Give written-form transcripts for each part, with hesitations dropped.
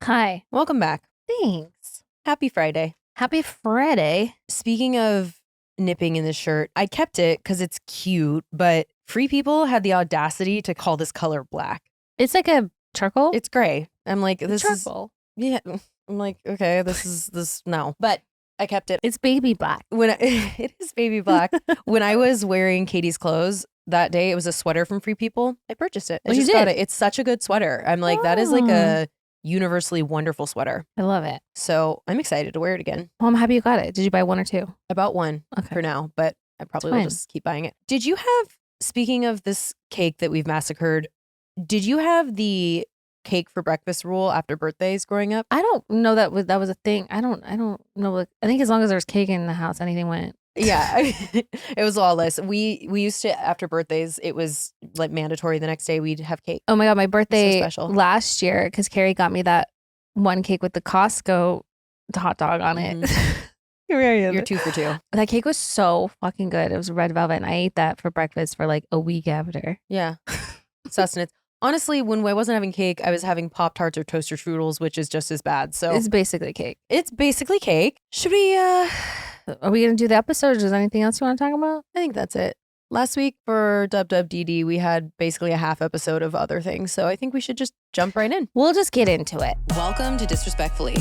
Hi. Welcome back. Thanks. Happy Friday. Happy Friday. Speaking of nipping in this shirt, I kept it because it's cute, but Free People had the audacity to call this color black. It's like a charcoal? It's gray. I'm like, this is charcoal. Yeah. I'm like, okay, no. But I kept it. It's baby black. It is baby black. When I was wearing Katie's clothes that day, it was a sweater from Free People. I purchased it. I just got it. It's such a good sweater. I'm like, that is like a universally wonderful sweater. I love it. So I'm excited to wear it again. Well, I'm happy you got it. Did you buy one or two? I bought one for now, but I probably will just keep buying it. Did you have, speaking of this cake that we've massacred, did you have the cake for breakfast rule after birthdays growing up? I don't know that was a thing. I don't know. I think as long as there was cake in the house, anything went. Yeah, it was lawless. We used to, after birthdays, it was like mandatory the next day we'd have cake. Oh my God, my birthday special. Last year, because Carrie got me that one cake with the Costco hot dog on it. You're 2 for 2. That cake was so fucking good. It was red velvet, and I ate that for breakfast for like a week after. Yeah, sustenance. Honestly, when I wasn't having cake, I was having Pop-Tarts or toaster strudels, which is just as bad. So it's basically cake. It's basically cake. Should we Are we going to do the episode, or is there anything else you want to talk about? I think that's it. Last week for WWDD, we had basically a half episode of other things. So I think we should just jump right in. We'll just get into it. Welcome to Disrespectfully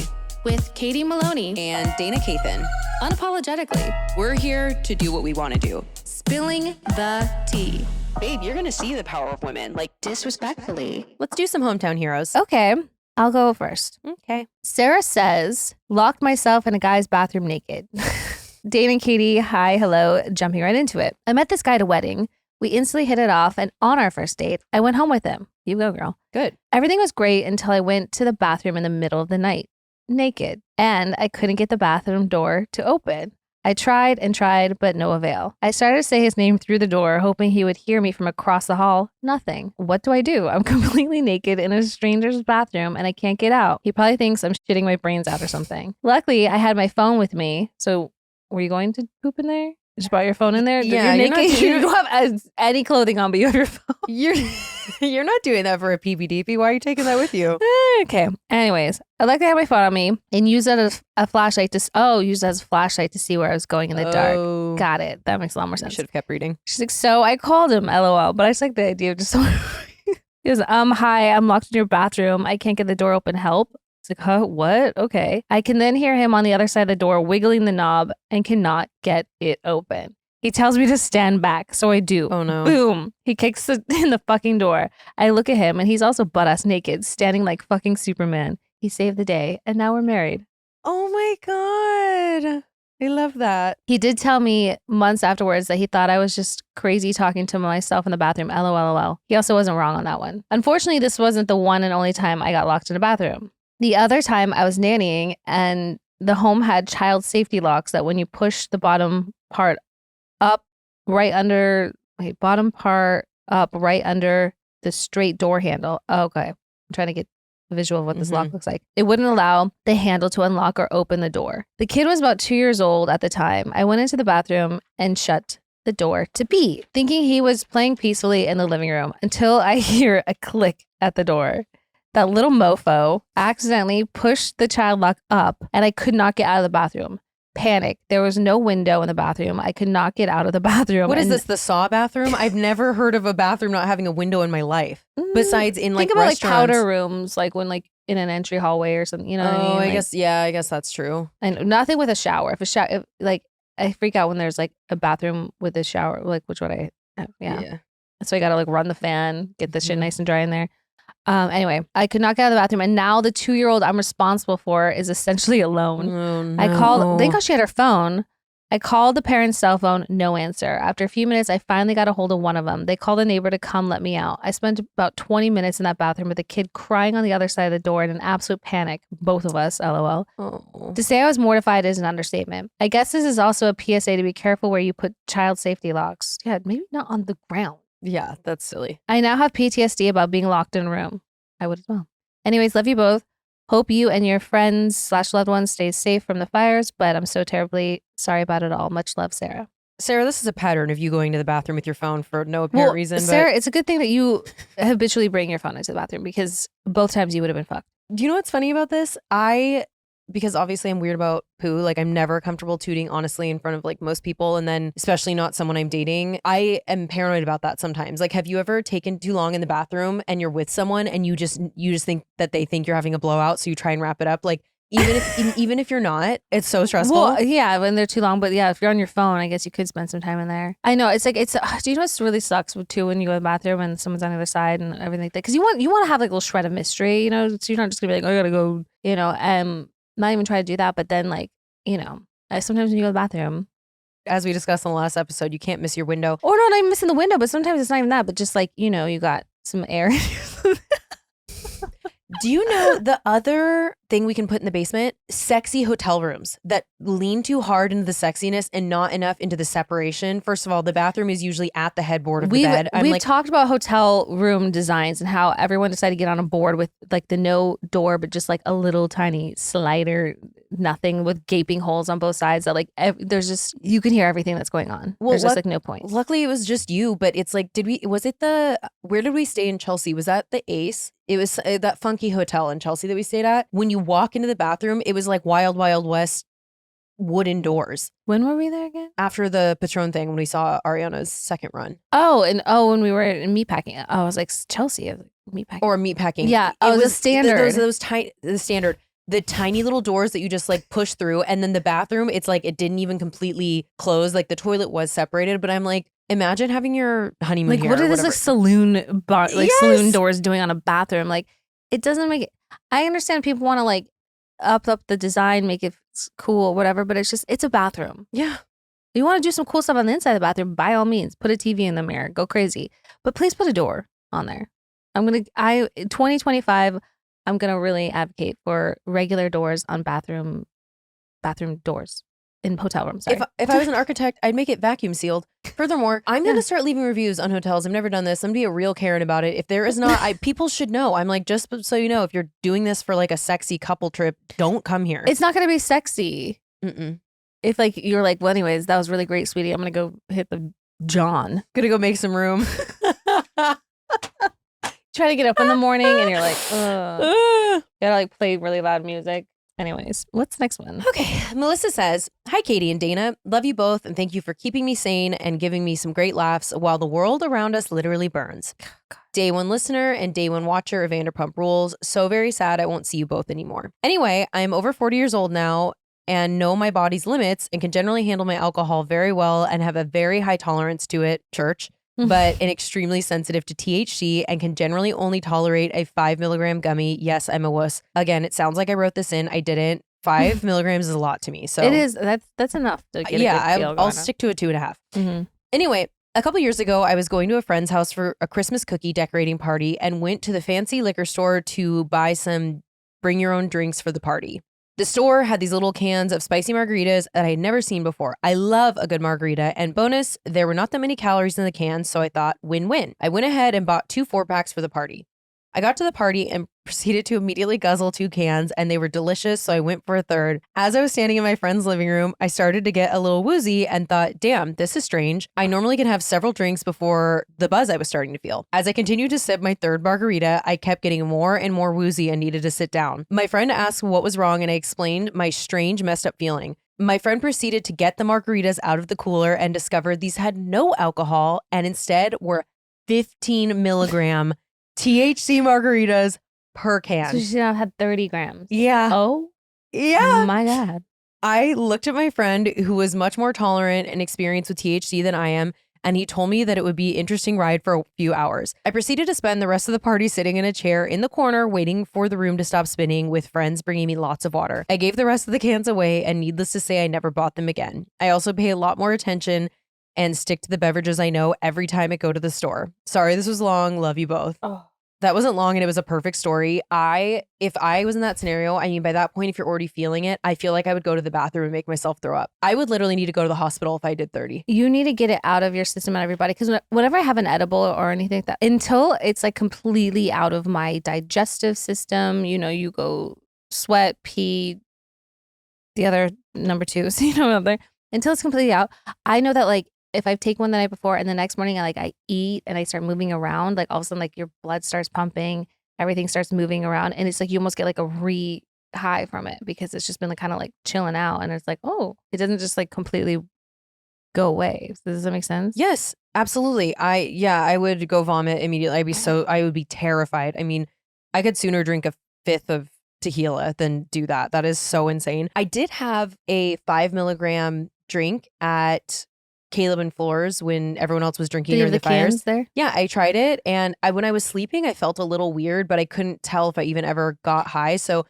with Katie Maloney and Dana Cathan. Unapologetically, We're here to do what we want to do. spilling the tea. Babe, you're going to see the power of women. Like, Disrespectfully. let's do some hometown heroes. Okay, I'll go first. Okay. Sarah says, locked myself in a guy's bathroom naked. Dana and Katie, hi, hello, jumping right into it. I met this guy at a wedding. We instantly hit it off, and on our first date, I went home with him. You go, girl. Good. Everything was great until I went to the bathroom in the middle of the night, naked, and I couldn't get the bathroom door to open. I tried and tried, but no avail. I started to say his name through the door, hoping he would hear me from across the hall. Nothing. What do? I'm completely naked in a stranger's bathroom and I can't get out. He probably thinks I'm shitting my brains out or something. Luckily, I had my phone with me. So were you going to poop in there? Just brought your phone in there? Yeah, you're naked. You don't have any clothing on, but you have your phone. You're not doing that for a Deepee. Why are you taking that with you? Okay. Anyways, I like to have my phone on me and use it as a flashlight use it as a flashlight to see where I was going in the dark. Got it. That makes a lot more sense. Should have kept reading. She's like, so I called him, LOL, but I just like the idea of just he goes, hi, I'm locked in your bathroom. I can't get the door open. Help. It's like, huh, what? Okay. I can then hear him on the other side of the door wiggling the knob and cannot get it open. He tells me to stand back, so I do. Oh no. Boom. He kicks in the fucking door. I look at him and he's also butt-ass naked, standing like fucking Superman. He saved the day and now we're married. Oh my God. I love that. He did tell me months afterwards that he thought I was just crazy talking to myself in the bathroom. LOL. He also wasn't wrong on that one. Unfortunately, this wasn't the one and only time I got locked in a bathroom. The other time I was nannying and the home had child safety locks that when you push the bottom part up right under the straight door handle. Oh, okay. I'm trying to get a visual of what this lock looks like. It wouldn't allow the handle to unlock or open the door. The kid was about 2 years old at the time. I went into the bathroom and shut the door to be, thinking he was playing peacefully in the living room until I hear a click at the door. That little mofo accidentally pushed the child lock up and I could not get out of the bathroom. Panic. There was no window in the bathroom. I could not get out of the bathroom. What is this, the Saw bathroom? I've never heard of a bathroom not having a window in my life. Besides in like restaurants. Think about like powder rooms, like when like in an entry hallway or something, you know what I mean? I guess that's true. And nothing with a shower. I freak out when there's like a bathroom with a shower, like which one I have. Yeah. So I got to like run the fan, get the shit nice and dry in there. Anyway, I could not get out of the bathroom, and now the 2-year-old I'm responsible for is essentially alone. Oh, no. I called, thank God she had her phone. I called the parents' cell phone, no answer. After a few minutes, I finally got a hold of one of them. They called a neighbor to come let me out. I spent about 20 minutes in that bathroom with a kid crying on the other side of the door in an absolute panic. Both of us, LOL. Oh. To say I was mortified is an understatement. I guess this is also a PSA to be careful where you put child safety locks. Yeah, maybe not on the ground. Yeah, that's silly. I now have PTSD about being locked in a room. I would as well. Anyways, love you both. Hope you and your friends/loved ones stay safe from the fires, but I'm so terribly sorry about it all. Much love, Sarah. Sarah, this is a pattern of you going to the bathroom with your phone for no apparent reason. Sarah, it's a good thing that you habitually bring your phone into the bathroom because both times you would have been fucked. Do you know what's funny about this? Because obviously I'm weird about poo. Like I'm never comfortable tooting honestly in front of like most people. And then especially not someone I'm dating. I am paranoid about that sometimes. Like, have you ever taken too long in the bathroom and you're with someone and you just think that they think you're having a blowout. So you try and wrap it up. Like even if you're not, it's so stressful. Well, yeah, when they're too long. But yeah, if you're on your phone, I guess you could spend some time in there. I know. It's like, do you know what really sucks too when you go to the bathroom and someone's on the other side and everything like that? Because you want to have like a little shred of mystery, you know? So you're not just going to be like, oh, I got to go, you know, not even try to do that. But then like, you know, sometimes when you go to the bathroom, as we discussed in the last episode, you can't miss your window. Or no, not even missing the window, but sometimes it's not even that, but just like, you know, you got some air. Do you know the other thing we can put in the basement? Sexy hotel rooms that lean too hard into the sexiness and not enough into the separation. First of all, the bathroom is usually at the headboard of the bed. We've talked about hotel room designs and how everyone decided to get on a board with like the no door, but just like a little tiny slider, nothing with gaping holes on both sides that like there's just, you can hear everything that's going on. Well, there's just like no point. Luckily it was just you, but it's like, where did we stay in Chelsea? Was that the Ace? It was that funky hotel in Chelsea that we stayed at. When you walk into the bathroom, it was like Wild Wild West wooden doors. When were we there again? After the Patron thing, when we saw Ariana's second run. When we were in meatpacking. I was like, Chelsea, I was like, meatpacking. Or meatpacking. Yeah. It was the standard. Those tiny, the standard. The tiny little doors that you just like push through. And then the bathroom, it's like it didn't even completely close. Like the toilet was separated. But I'm like, imagine having your honeymoon like, here. What are this like saloon saloon doors doing on a bathroom? Like, it doesn't make it. I understand people want to like up the design, make it cool, whatever. But it's a bathroom. Yeah. You want to do some cool stuff on the inside of the bathroom, by all means, put a TV in the mirror, go crazy. But please put a door on there. 2025, I'm going to really advocate for regular doors on bathroom doors in hotel rooms. Sorry. If I was an architect, I'd make it vacuum sealed. Furthermore, I'm going to start leaving reviews on hotels. I've never done this. I'm going to be a real Karen about it. If there is not, people should know. I'm like, just so you know, if you're doing this for like a sexy couple trip, don't come here. It's not going to be sexy. Mm-mm. If like, you're like, well, anyways, that was really great, sweetie. I'm going to go hit the John. Gonna go make some room. Try to get up in the morning and you're like, ugh. Gotta like play really loud music. Anyways, what's the next one? Okay. Melissa says, hi, Katie and Dana. Love you both and thank you for keeping me sane and giving me some great laughs while the world around us literally burns. Day one listener and day one watcher of Vanderpump Rules. So very sad I won't see you both anymore. Anyway, I'm over 40 years old now and know my body's limits and can generally handle my alcohol very well and have a very high tolerance to it, church, but an extremely sensitive to THC and can generally only tolerate a 5 milligram gummy. Yes, I'm a wuss. Again, it sounds like I wrote this in. I didn't. 5 milligrams is a lot to me. So it is. That's enough to get a good feel I'll stick to a 2.5. Mm-hmm. Anyway, a couple years ago, I was going to a friend's house for a Christmas cookie decorating party and went to the fancy liquor store to buy some bring your own drinks for the party. The store had these little cans of spicy margaritas that I had never seen before. I love a good margarita. And bonus, there were not that many calories in the cans, so I thought, win-win. I went ahead and bought 2 4-packs for the party. I got to the party and proceeded to immediately guzzle 2 cans, and they were delicious, so I went for a third. As I was standing in my friend's living room, I started to get a little woozy and thought, damn, this is strange. I normally can have several drinks before the buzz I was starting to feel. As I continued to sip my third margarita, I kept getting more and more woozy and needed to sit down. My friend asked what was wrong, and I explained my strange, messed up feeling. My friend proceeded to get the margaritas out of the cooler and discovered these had no alcohol and instead were 15 milligram THC margaritas per can. So she now had 30 grams. Yeah. Oh? Yeah. My God. I looked at my friend who was much more tolerant and experienced with THC than I am, and he told me that it would be an interesting ride for a few hours. I proceeded to spend the rest of the party sitting in a chair in the corner waiting for the room to stop spinning with friends bringing me lots of water. I gave the rest of the cans away, and needless to say, I never bought them again. I also pay a lot more attention and stick to the beverages I know every time I go to the store. Sorry, this was long. Love you both. Oh. That wasn't long and it was a perfect story. If I was in that scenario, I mean, by that point, if you're already feeling it, I feel like I would go to the bathroom and make myself throw up. I would literally need to go to the hospital if I did 30. You need to get it out of your system and everybody. Because whenever I have an edible or anything like that, until it's like completely out of my digestive system, you know, you go sweat, pee, the other number 2, so you know, out there, until it's completely out. I know that like, if I take one the night before and the next morning I eat and I start moving around, like all of a sudden like your blood starts pumping, everything starts moving around, and it's like you almost get like a high from it because it's just been like kind of like chilling out, and it's like, oh, it doesn't just like completely go away. Does that make sense? Yes, absolutely. I would go vomit immediately. I would be terrified. I mean, I could sooner drink a fifth of tequila than do that. That is so insane. I did have a 5 milligram drink at Caleb and Floors when everyone else was drinking during the fires. There? Yeah, I tried it, and when I was sleeping, I felt a little weird, but I couldn't tell if I even ever got high. So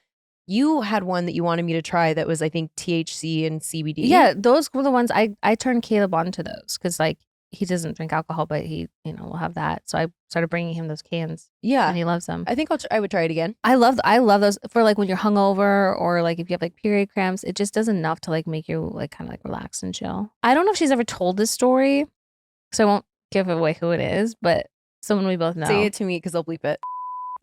you had one that you wanted me to try that was, I think, THC and CBD. Yeah, those were the ones I turned Caleb on to those because like he doesn't drink alcohol, but he will have that. So I started bringing him those cans. Yeah, and he loves them. I think I would try it again. I love those for like when you're hungover or like if you have like period cramps. It just does enough to like make you like kind of like relax and chill. I don't know if she's ever told this story, so I won't give away who it is, but someone we both know. Say it to me because I'll bleep it.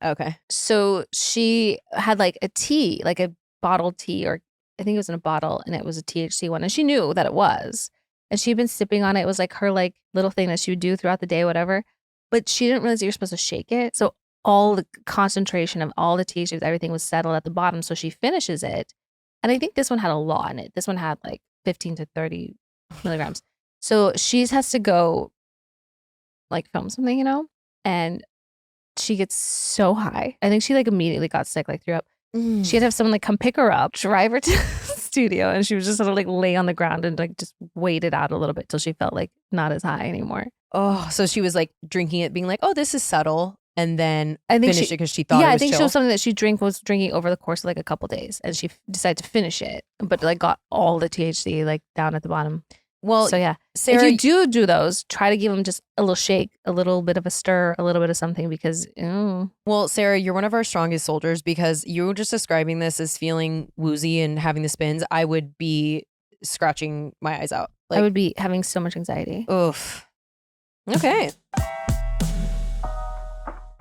Okay. So she had like a tea, like a bottled tea, or I think it was in a bottle, and it was a THC one, and she knew that it was. And she'd been sipping on it. It was like her like little thing that she would do throughout the day, whatever. But she didn't realize that you're supposed to shake it. So all the concentration of all the THC, everything was settled at the bottom. So she finishes it. And I think this one had a lot in it. This one had like 15 to 30 milligrams. So she has to go like film something, and she gets so high. I think she like immediately got sick, like threw up. She had to have someone like come pick her up, drive her to the studio, and she was just sort of like lay on the ground and like just wait it out a little bit till she felt like not as high anymore. Oh, so she was like drinking it, being like, "Oh, this is subtle," and then finished it because she thought. Yeah, it was I think chill. she was something that she was drinking over the course of like a couple days, and she decided to finish it, but like got all the THC like down at the bottom. Well, so yeah, Sarah, if you do those, try to give them just a little shake, a little bit of a stir, a little bit of something because. Well, Sarah, you're one of our strongest soldiers because you were just describing this as feeling woozy and having the spins. I would be scratching my eyes out. I would be having so much anxiety. Oof. Okay.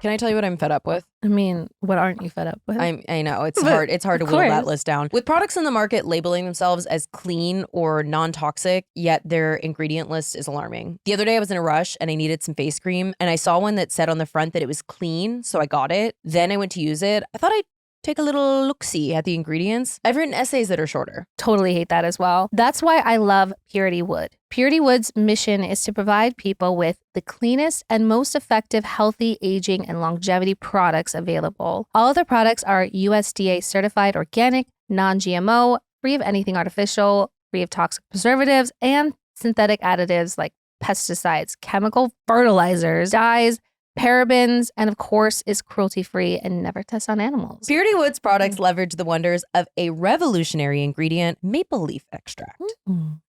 Can I tell you what I'm fed up with? I mean, what aren't you fed up with? I know it's hard. It's hard to whittle that list down. With products in the market labeling themselves as clean or non-toxic, yet their ingredient list is alarming. The other day I was in a rush and I needed some face cream, and I saw one that said on the front that it was clean, so I got it. Then I went to use it. I thought I'd take a little look-see at the ingredients. I've written essays that are shorter. Totally hate that as well. That's why I love Purity Wood. Purity Wood's mission is to provide people with the cleanest and most effective healthy aging and longevity products available. All of their products are USDA certified organic, non-GMO, free of anything artificial, free of toxic preservatives, and synthetic additives like pesticides, chemical fertilizers, dyes, parabens, and of course is cruelty-free and never tests on animals. Purity Wood's products leverage the wonders of a revolutionary ingredient, maple leaf extract.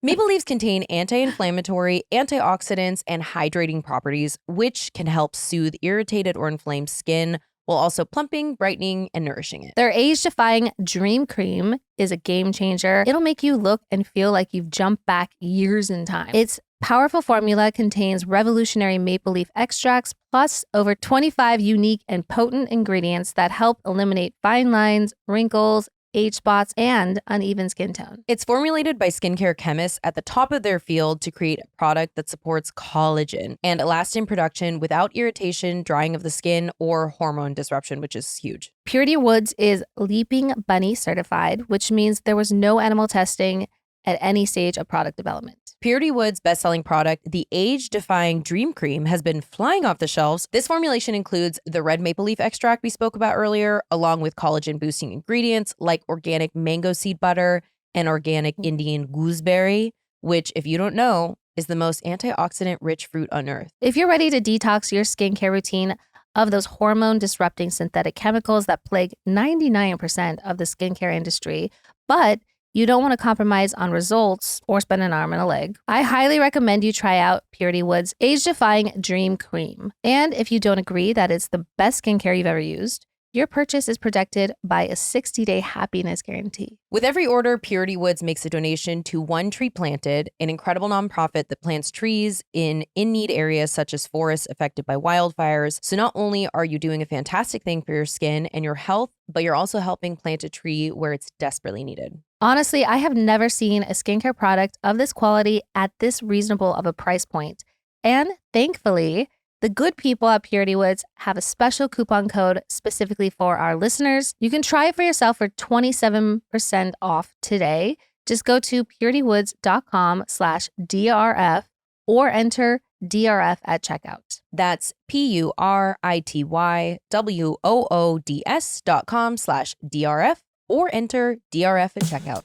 Maple leaves contain anti-inflammatory, antioxidants, and hydrating properties, which can help soothe irritated or inflamed skin while also plumping, brightening, and nourishing it. Their age-defying Dream Cream is a game changer. It'll make you look and feel like you've jumped back years in time. Its powerful formula contains revolutionary maple leaf extracts plus over 25 unique and potent ingredients that help eliminate fine lines, wrinkles, age spots, and uneven skin tone. It's formulated by skincare chemists at the top of their field to create a product that supports collagen and elastin production without irritation, drying of the skin, or hormone disruption, which is huge. Purity Woods is Leaping Bunny certified, which means there was no animal testing at any stage of product development. Purity Wood's best-selling product, the age-defying Dream Cream, has been flying off the shelves. This formulation includes the red maple leaf extract we spoke about earlier, along with collagen-boosting ingredients like organic mango seed butter and organic Indian gooseberry, which, if you don't know, is the most antioxidant-rich fruit on earth. If you're ready to detox your skincare routine of those hormone-disrupting synthetic chemicals that plague 99% of the skincare industry, but you don't want to compromise on results or spend an arm and a leg, I highly recommend you try out Purity Wood's age-defying Dream Cream. And if you don't agree that it's the best skincare you've ever used, your purchase is protected by a 60-day happiness guarantee. With every order, Purity Woods makes a donation to One Tree Planted, an incredible nonprofit that plants trees in need areas such as forests affected by wildfires. So not only are you doing a fantastic thing for your skin and your health, but you're also helping plant a tree where it's desperately needed. Honestly, I have never seen a skincare product of this quality at this reasonable of a price point. And thankfully, The good people at Purity Woods have a special coupon code specifically for our listeners. You can try it for yourself for 27% off today. Just go to puritywoods.com/DRF or enter DRF at checkout. That's PURITYWOODS.com/DRF or enter DRF at checkout.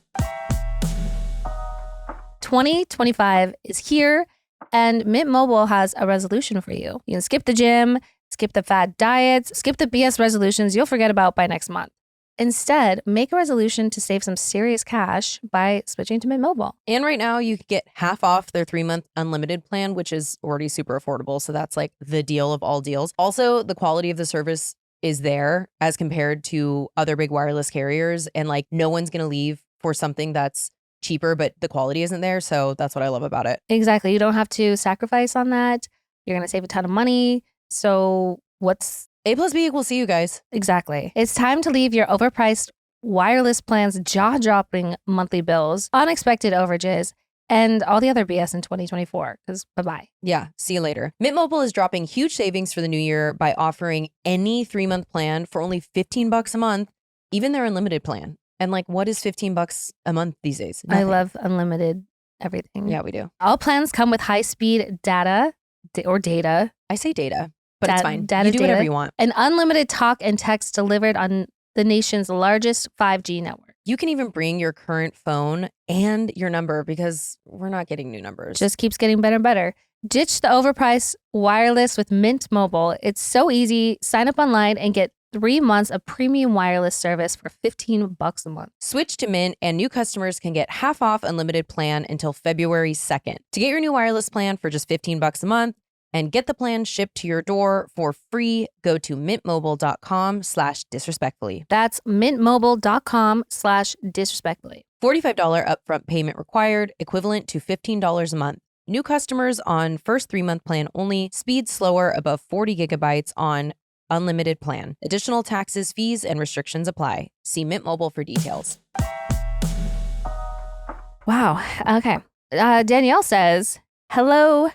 2025 is here, and Mint Mobile has a resolution for you. You can skip the gym, skip the fad diets, skip the BS resolutions you'll forget about by next month. Instead, make a resolution to save some serious cash by switching to Mint Mobile. And right now, you can get half off their 3-month unlimited plan, which is already super affordable. So that's like the deal of all deals. Also, the quality of the service is there as compared to other big wireless carriers. And like no one's going to leave for something that's cheaper, but the quality isn't there. So that's what I love about it. Exactly. You don't have to sacrifice on that. You're going to save a ton of money. So what's A plus B equals C, you guys. Exactly. It's time to leave your overpriced wireless plans, jaw-dropping monthly bills, unexpected overages, and all the other BS in 2024. Because bye-bye. Yeah, see you later. Mint Mobile is dropping huge savings for the new year by offering any 3-month plan for only $15 a month, even their unlimited plan. And like, what is $15 a month these days? Nothing. I love unlimited everything. Yeah, we do. All plans come with high-speed data. I say data. But it's fine. Data, you do whatever you want. And unlimited talk and text delivered on the nation's largest 5G network. You can even bring your current phone and your number because we're not getting new numbers. Just keeps getting better and better. Ditch the overpriced wireless with Mint Mobile. It's so easy. Sign up online and get 3 months of premium wireless service for $15 a month. Switch to Mint and new customers can get half off unlimited plan until February 2nd. To get your new wireless plan for just $15 a month, and get the plan shipped to your door for free, go to mintmobile.com/disrespectfully. That's mintmobile.com/disrespectfully. $45 upfront payment required, equivalent to $15 a month. New customers on first 3-month plan only, speed slower above 40 gigabytes on unlimited plan. Additional taxes, fees, and restrictions apply. See Mint Mobile for details. Wow. Okay. Danielle says, hello,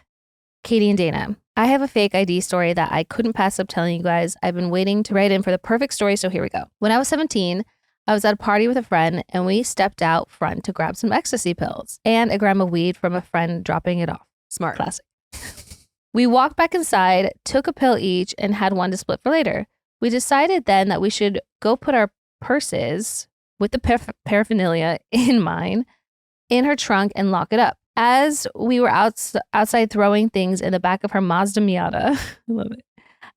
Katie and Dana. I have a fake ID story that I couldn't pass up telling you guys. I've been waiting to write in for the perfect story, so here we go. When I was 17, I was at a party with a friend and we stepped out front to grab some ecstasy pills and a gram of weed from a friend dropping it off. Smart. Classic. We walked back inside, took a pill each, and had one to split for later. We decided then that we should go put our purses with the paraphernalia in mine in her trunk and lock it up. As we were outside throwing things in the back of her Mazda Miata, I love it,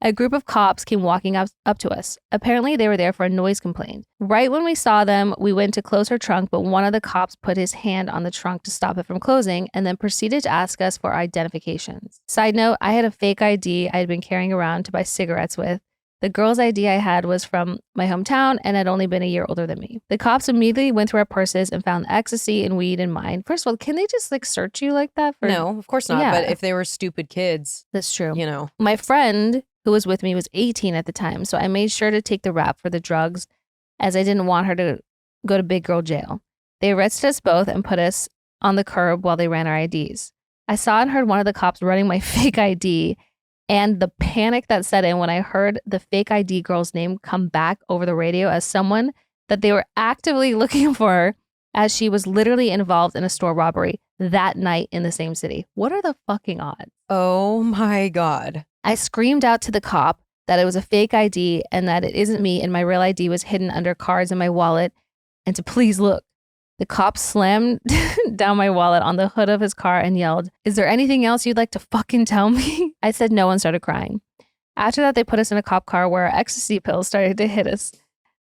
a group of cops came walking up to us. Apparently, they were there for a noise complaint. Right when we saw them, we went to close her trunk, but one of the cops put his hand on the trunk to stop it from closing and then proceeded to ask us for identifications. Side note, I had a fake ID I had been carrying around to buy cigarettes with. The girl's ID I had was from my hometown and had only been a year older than me. The cops immediately went through our purses and found ecstasy and weed in mine. First of all, can they just like search you like that? No, of course not. Yeah. But if they were stupid kids, That's true. you know. My friend who was with me was 18 at the time, so I made sure to take the rap for the drugs as I didn't want her to go to big girl jail. They arrested us both and put us on the curb while they ran our IDs. I saw and heard one of the cops running my fake ID, and the panic that set in when I heard the fake ID girl's name come back over the radio as someone that they were actively looking for, as she was literally involved in a store robbery that night in the same city. What are the fucking odds? Oh my God. I screamed out to the cop that it was a fake ID and that it isn't me and my real ID was hidden under cards in my wallet and to please look. The cop slammed down my wallet on the hood of his car and yelled, "Is there anything else you'd like to fucking tell me?" I said no and started crying. After that, they put us in a cop car where our ecstasy pills started to hit us.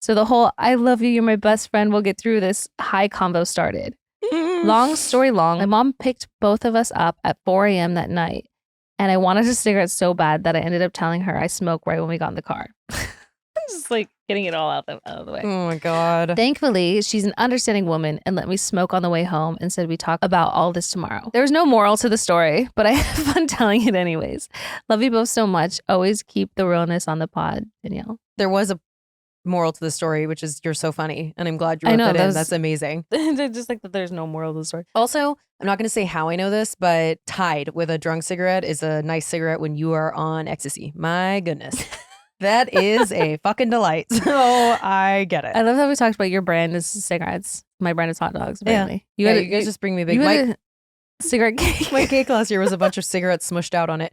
So the whole "I love you, you're my best friend, we'll get through this" high convo started. Long story long, my mom picked both of us up at 4 a.m. that night. And I wanted a cigarette so bad that I ended up telling her I smoked right when we got in the car. Just like getting it all out of the way. Oh my God. Thankfully, she's an understanding woman and let me smoke on the way home and said we talk about all this tomorrow. There was no moral to the story, but I had fun telling it anyways. Love you both so much. Always keep the realness on the pod, Danielle. There was a moral to the story, which is you're so funny. And I'm glad you wrote that in. That's amazing. Just like that there's no moral to the story. Also, I'm not going to say how I know this, but tied with a drunk cigarette is a nice cigarette when you are on ecstasy. My goodness. That is a fucking delight. So I get it. I love that we talked about your brand is cigarettes. My brand is hot dogs, apparently. You guys just bring me a big cigarette cake. My cake last year was a bunch of cigarettes smushed out on it.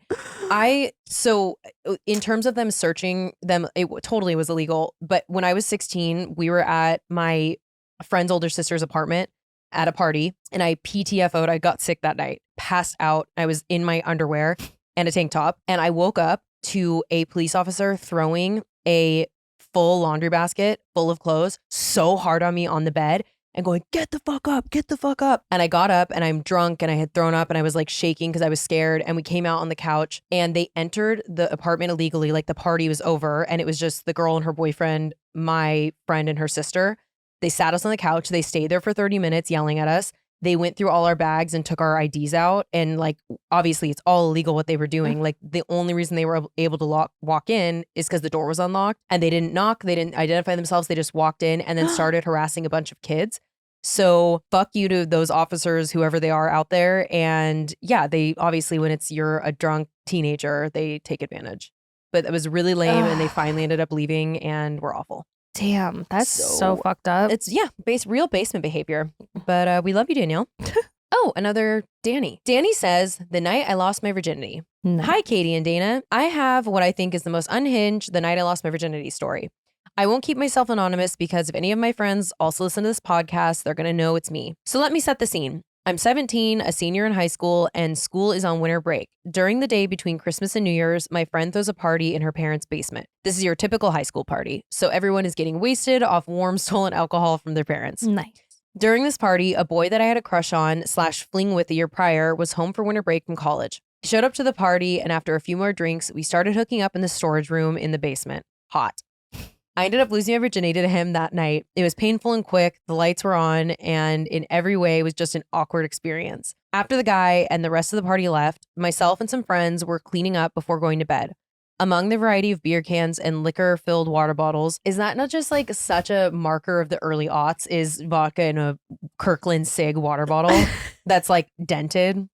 So in terms of them searching them, it totally was illegal. But when I was 16, we were at my friend's older sister's apartment at a party, and I PTFO'd. I got sick that night, passed out. I was in my underwear and a tank top, and I woke up to a police officer throwing a full laundry basket full of clothes so hard on me on the bed and going, get the fuck up, get the fuck up. And I got up and I'm drunk and I had thrown up and I was like shaking because I was scared. And we came out on the couch and they entered the apartment illegally. Like the party was over and it was just the girl and her boyfriend, my friend and her sister. They sat us on the couch. They stayed there for 30 minutes yelling at us. They went through all our bags and took our IDs out. And like, obviously it's all illegal what they were doing. Like the only reason they were able to walk in is because the door was unlocked and they didn't knock. They didn't identify themselves. They just walked in and then started harassing a bunch of kids. So fuck you to those officers, whoever they are out there. And yeah, they obviously, when you're a drunk teenager, they take advantage. But it was really lame and they finally ended up leaving and were awful. Damn, that's so fucked up. It's real basement behavior. But we love you, Danielle. Oh, another Danny. Danny says, the night I lost my virginity. No. Hi, Katie and Dana. I have what I think is the most unhinged the night I lost my virginity story. I won't keep myself anonymous because if any of my friends also listen to this podcast, they're going to know it's me. So let me set the scene. I'm 17, a senior in high school, and school is on winter break. During the day between Christmas and New Year's, my friend throws a party in her parents' basement. This is your typical high school party. So everyone is getting wasted off warm, stolen alcohol from their parents. Nice. During this party, a boy that I had a crush on / fling with the year prior was home for winter break from college. He showed up to the party, and after a few more drinks, we started hooking up in the storage room in the basement. Hot. I ended up losing my virginity to him that night. It was painful and quick. The lights were on, and in every way, it was just an awkward experience. After the guy and the rest of the party left, myself and some friends were cleaning up before going to bed. Among the variety of beer cans and liquor-filled water bottles, is that not just like such a marker of the early aughts? Is vodka in a Kirkland Sig water bottle that's like dented?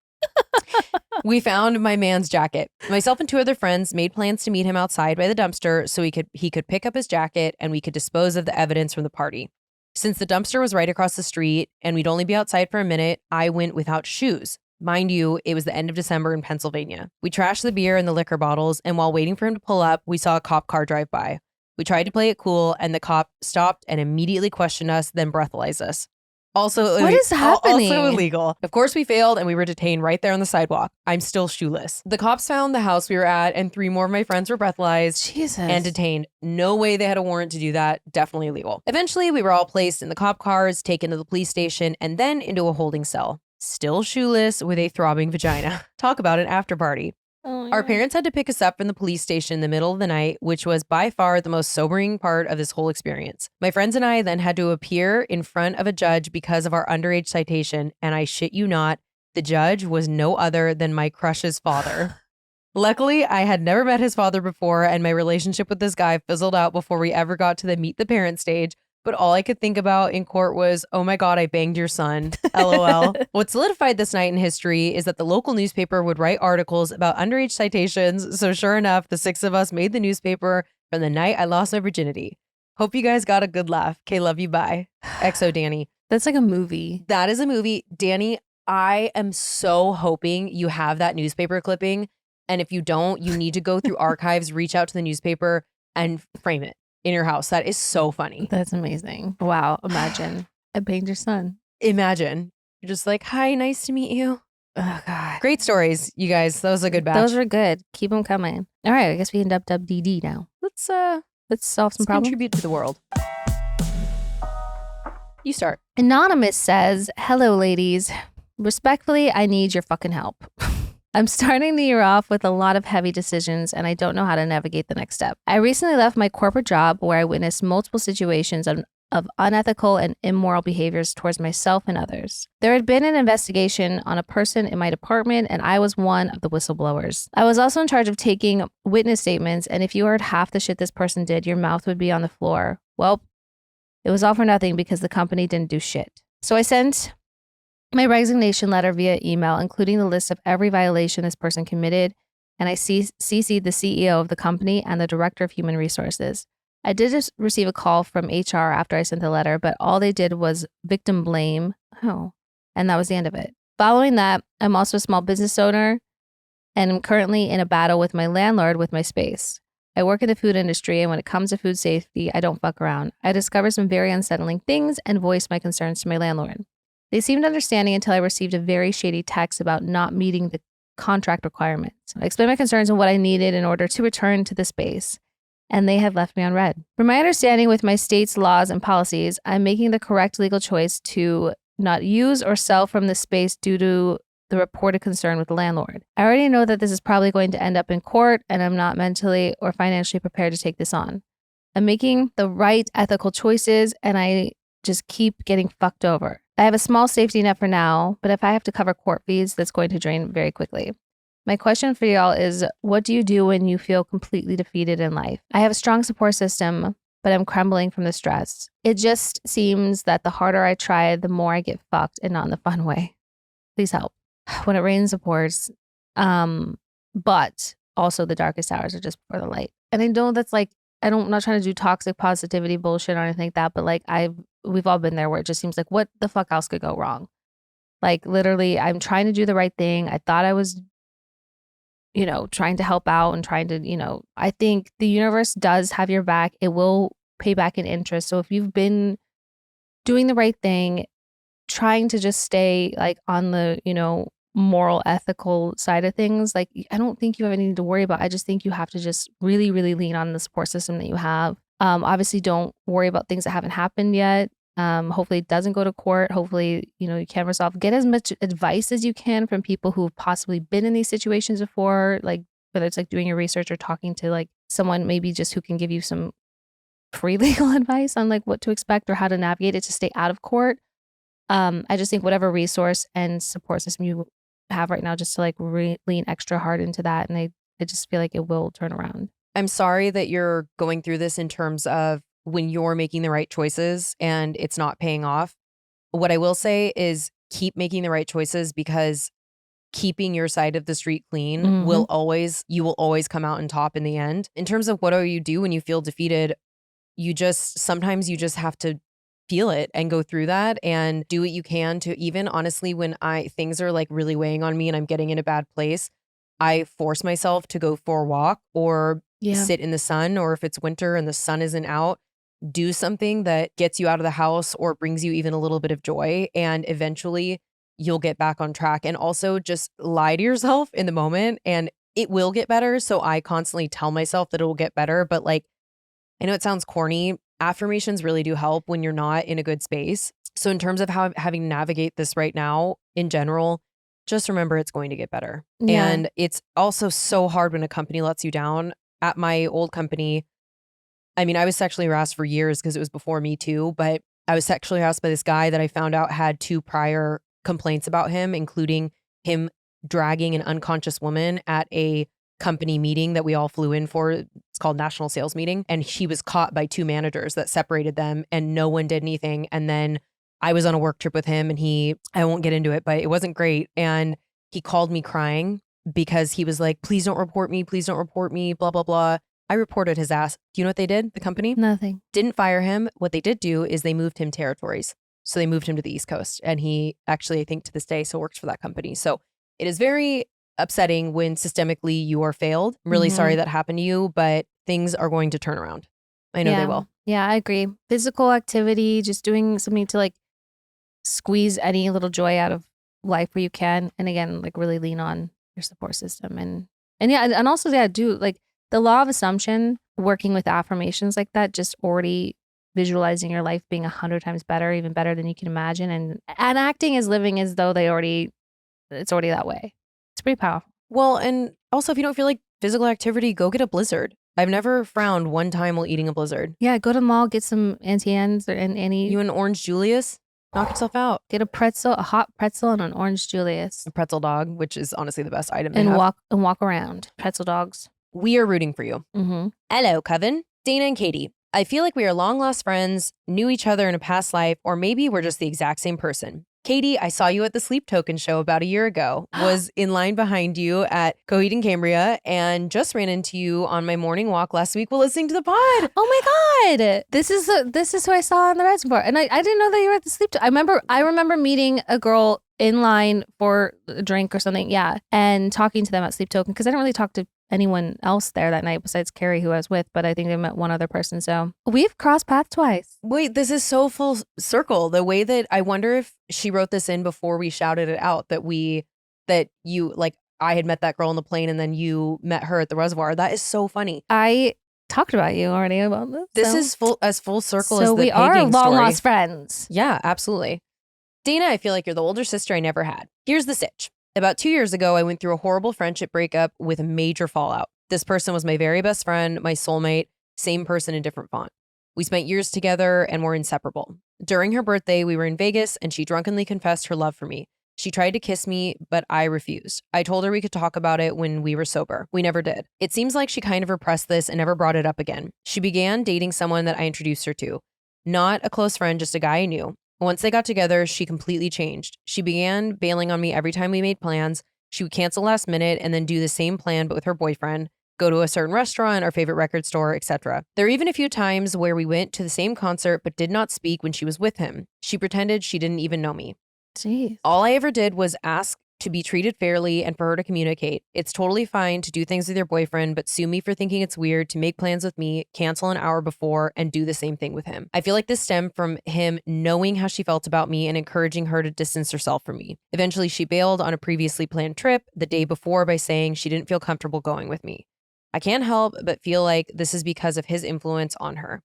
We found my man's jacket. Myself and two other friends made plans to meet him outside by the dumpster so he could pick up his jacket and we could dispose of the evidence from the party. Since the dumpster was right across the street and we'd only be outside for a minute, I went without shoes. Mind you, it was the end of December in Pennsylvania. We trashed the beer and the liquor bottles, and while waiting for him to pull up, we saw a cop car drive by. We tried to play it cool, and the cop stopped and immediately questioned us, then breathalyzed us. Also, what is happening? Also illegal. Of course, we failed and we were detained right there on the sidewalk. I'm still shoeless. The cops found the house we were at and 3 more of my friends were breathalyzed and detained. No way they had a warrant to do that. Definitely illegal. Eventually, we were all placed in the cop cars, taken to the police station, and then into a holding cell. Still shoeless with a throbbing vagina. Talk about an after party. Our parents had to pick us up from the police station in the middle of the night, which was by far the most sobering part of this whole experience. My friends and I then had to appear in front of a judge because of our underage citation, and I shit you not, the judge was no other than my crush's father. Luckily, I had never met his father before, and my relationship with this guy fizzled out before we ever got to the meet the parent stage. But all I could think about in court was, oh my God, I banged your son. LOL. What solidified this night in history is that the local newspaper would write articles about underage citations. So sure enough, the 6 of us made the newspaper from the night I lost my virginity. Hope you guys got a good laugh. Okay, love you. Bye. XO Danny. That's like a movie. That is a movie. Danny, I am so hoping you have that newspaper clipping. And if you don't, you need to go through archives, reach out to the newspaper and frame it in your house. That is so funny. That's amazing. Wow. Imagine I banged your son. Imagine. You're just like, hi, nice to meet you. Oh, God. Great stories, you guys. That was a good batch. Those were good. Keep them coming. All right. I guess we can WWDD now. Let's solve some problems. Contribute to the world. You start. Anonymous says, hello, ladies. Respectfully, I need your fucking help. I'm starting the year off with a lot of heavy decisions and I don't know how to navigate the next step. I recently left my corporate job where I witnessed multiple situations of unethical and immoral behaviors towards myself and others. There had been an investigation on a person in my department and I was one of the whistleblowers. I was also in charge of taking witness statements, and if you heard half the shit this person did, your mouth would be on the floor. Well, it was all for nothing because the company didn't do shit. So I sent my resignation letter via email, including the list of every violation this person committed, and I CC'd the CEO of the company and the director of human resources. I did just receive a call from HR after I sent the letter, but all they did was victim blame. Oh, and that was the end of it. Following that, I'm also a small business owner and I'm currently in a battle with my landlord with my space. I work in the food industry, and when it comes to food safety, I don't fuck around. I discovered some very unsettling things and voiced my concerns to my landlord. They seemed understanding until I received a very shady text about not meeting the contract requirements. I explained my concerns and what I needed in order to return to the space, and they have left me on red. From my understanding with my state's laws and policies, I'm making the correct legal choice to not use or sell from the space due to the reported concern with the landlord. I already know that this is probably going to end up in court, and I'm not mentally or financially prepared to take this on. I'm making the right ethical choices, and I just keep getting fucked over. I have a small safety net for now, but if I have to cover court fees, that's going to drain very quickly. My question for y'all is, what do you do when you feel completely defeated in life? I have a strong support system, but I'm crumbling from the stress. It just seems that the harder I try, the more I get fucked, and not in the fun way. Please help. When it rains, of course, but also the darkest hours are just before the light. And I know that's like, I'm not trying to do toxic positivity bullshit or anything like that, but like we've all been there where it just seems like, what the fuck else could go wrong? Like literally, I'm trying to do the right thing. I thought I was, trying to help out and trying to, I think the universe does have your back. It will pay back in interest. So if you've been doing the right thing, trying to just stay like on the, moral, ethical side of things, like I don't think you have anything to worry about. I just think you have to just really, really lean on the support system that you have. Obviously don't worry about things that haven't happened yet. Hopefully it doesn't go to court. Hopefully, you can resolve. Get as much advice as you can from people who've possibly been in these situations before, like whether it's like doing your research or talking to like someone maybe just who can give you some free legal advice on like what to expect or how to navigate it to stay out of court. I just think whatever resource and support system you have right now, just to like lean extra hard into that. And I just feel like it will turn around. I'm sorry that you're going through this in terms of when you're making the right choices and it's not paying off. What I will say is keep making the right choices, because keeping your side of the street clean you will always come out on top in the end. In terms of what do you do when you feel defeated, sometimes you just have to feel it and go through that and do what you can to, even honestly, when things are like really weighing on me and I'm getting in a bad place, I force myself to go for a walk or sit in the sun, or if it's winter and the sun isn't out, do something that gets you out of the house or brings you even a little bit of joy, and eventually you'll get back on track. And also just lie to yourself in the moment and it will get better. So I constantly tell myself that it will get better, but like, I know it sounds corny. Affirmations really do help when you're not in a good space. So in terms of having to navigate this right now in general, just remember it's going to get better. Yeah. And it's also so hard when a company lets you down. At my old company, I mean, I was sexually harassed for years because it was before Me Too, but I was sexually harassed by this guy that I found out had 2 prior complaints about him, including him dragging an unconscious woman at a company meeting that we all flew in for. It's called National Sales Meeting. And he was caught by 2 managers that separated them and no one did anything. And then I was on a work trip with him and I won't get into it, but it wasn't great. And he called me crying because he was like, please don't report me, blah, blah, blah. I reported his ass. Do you know what they did? The company? Nothing. Didn't fire him. What they did do is they moved him territories. So they moved him to the East Coast. And he actually, I think to this day, still works for that company. So it is very upsetting when systemically you are failed. I'm really sorry that happened to you, but things are going to turn around. I know they will. Yeah, I agree. Physical activity, just doing something to like squeeze any little joy out of life where you can. And again, like really lean on your support system. And also do like the law of assumption, working with affirmations like that, just already visualizing your life being 100 times better, even better than you can imagine. And acting as living as though it's already that way. It's pretty powerful. Well, and also if you don't feel like physical activity, go get a Blizzard. I've never frowned one time while eating a Blizzard. Yeah, go to the mall, get some Auntie or any. You an Orange Julius? Knock yourself out. Get a hot pretzel and an Orange Julius. A pretzel dog, which is honestly the best item. And walk around. Pretzel dogs. We are rooting for you. Mm-hmm. Hello, Coven. Dana and Katie. I feel like we are long lost friends, knew each other in a past life, or maybe we're just the exact same person. Katie, I saw you at the Sleep Token show about a year ago, was in line behind you at Coheed and Cambria, and just ran into you on my morning walk last week while listening to the pod. Oh my God. This is who I saw on the reservoir. And I didn't know that you were at the Sleep Token. I remember meeting a girl in line for a drink or something. Yeah. And talking to them at Sleep Token because I didn't really talk to anyone else there that night besides Carrie, who I was with, but I think they met one other person. So we've crossed paths twice. Wait, this is so full circle. The way that I wonder if she wrote this in before we shouted it out that you like I had met that girl on the plane and then you met her at the reservoir. That is so funny. I talked about you already about this. This is full circle so as the we are pegging long story. lost friends. Yeah, absolutely. Dana, I feel like you're the older sister I never had. Here's the sitch. About 2 years ago, I went through a horrible friendship breakup with a major fallout. This person was my very best friend, my soulmate, same person in different font. We spent years together and were inseparable. During her birthday, we were in Vegas and she drunkenly confessed her love for me. She tried to kiss me, but I refused. I told her we could talk about it when we were sober. We never did. It seems like she kind of repressed this and never brought it up again. She began dating someone that I introduced her to. Not a close friend, just a guy I knew. Once they got together, she completely changed. She began bailing on me every time we made plans. She would cancel last minute and then do the same plan but with her boyfriend, go to a certain restaurant, our favorite record store, etc. There were even a few times where we went to the same concert but did not speak when she was with him. She pretended she didn't even know me. Jeez. All I ever did was ask to be treated fairly and for her to communicate. It's totally fine to do things with your boyfriend, but sue me for thinking it's weird to make plans with me, cancel an hour before, and do the same thing with him. I feel like this stemmed from him knowing how she felt about me and encouraging her to distance herself from me. Eventually, she bailed on a previously planned trip the day before by saying she didn't feel comfortable going with me. I can't help but feel like this is because of his influence on her.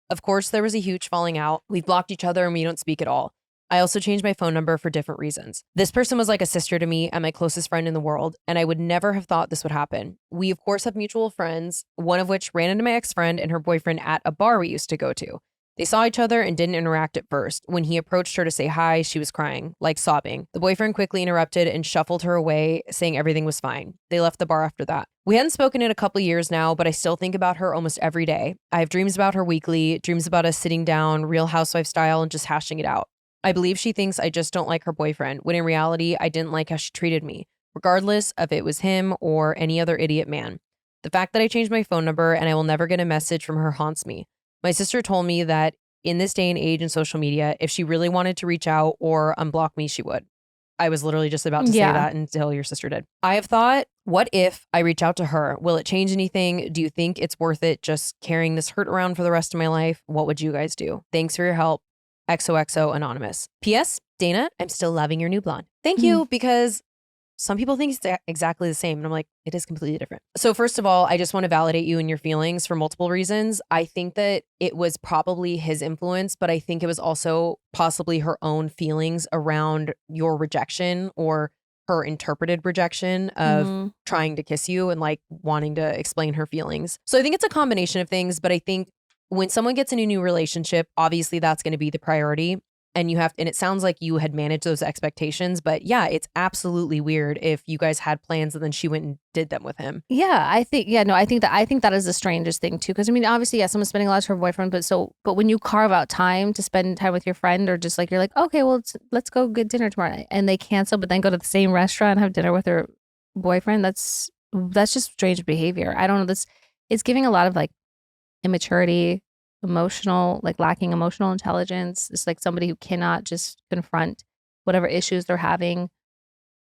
Of course, there was a huge falling out. We've blocked each other and we don't speak at all. I also changed my phone number for different reasons. This person was like a sister to me and my closest friend in the world, and I would never have thought this would happen. We, of course, have mutual friends, one of which ran into my ex-friend and her boyfriend at a bar we used to go to. They saw each other and didn't interact at first. When he approached her to say hi, she was crying, like sobbing. The boyfriend quickly interrupted and shuffled her away, saying everything was fine. They left the bar after that. We hadn't spoken in a couple of years now, but I still think about her almost every day. I have dreams about her weekly, dreams about us sitting down, Real Housewife style, and just hashing it out. I believe she thinks I just don't like her boyfriend, when in reality, I didn't like how she treated me, regardless of it was him or any other idiot man. The fact that I changed my phone number and I will never get a message from her haunts me. My sister told me that in this day and age in social media, if she really wanted to reach out or unblock me, she would. I was literally just about to say that until your sister did. I have thought, what if I reach out to her? Will it change anything? Do you think it's worth it just carrying this hurt around for the rest of my life? What would you guys do? Thanks for your help. XOXO Anonymous. P.S. Dana, I'm still loving your new blonde. Thank you, because some people think it's exactly the same. And I'm like, it is completely different. So first of all, I just want to validate you and your feelings for multiple reasons. I think that it was probably his influence, but I think it was also possibly her own feelings around your rejection or her interpreted rejection of trying to kiss you and like wanting to explain her feelings. So I think it's a combination of things, but I think when someone gets in a new relationship, obviously that's going to be the priority. And and it sounds like you had managed those expectations, but yeah, it's absolutely weird if you guys had plans and then she went and did them with him. Yeah, I think that is the strangest thing too. Cause I mean, obviously, yeah, someone's spending a lot of time with her boyfriend, but when you carve out time to spend time with your friend or just like, you're like, okay, well, let's go get dinner tomorrow night. And they cancel, but then go to the same restaurant and have dinner with her boyfriend. That's just strange behavior. I don't know. It's giving a lot of like immaturity, lacking emotional intelligence. It's like somebody who cannot just confront whatever issues they're having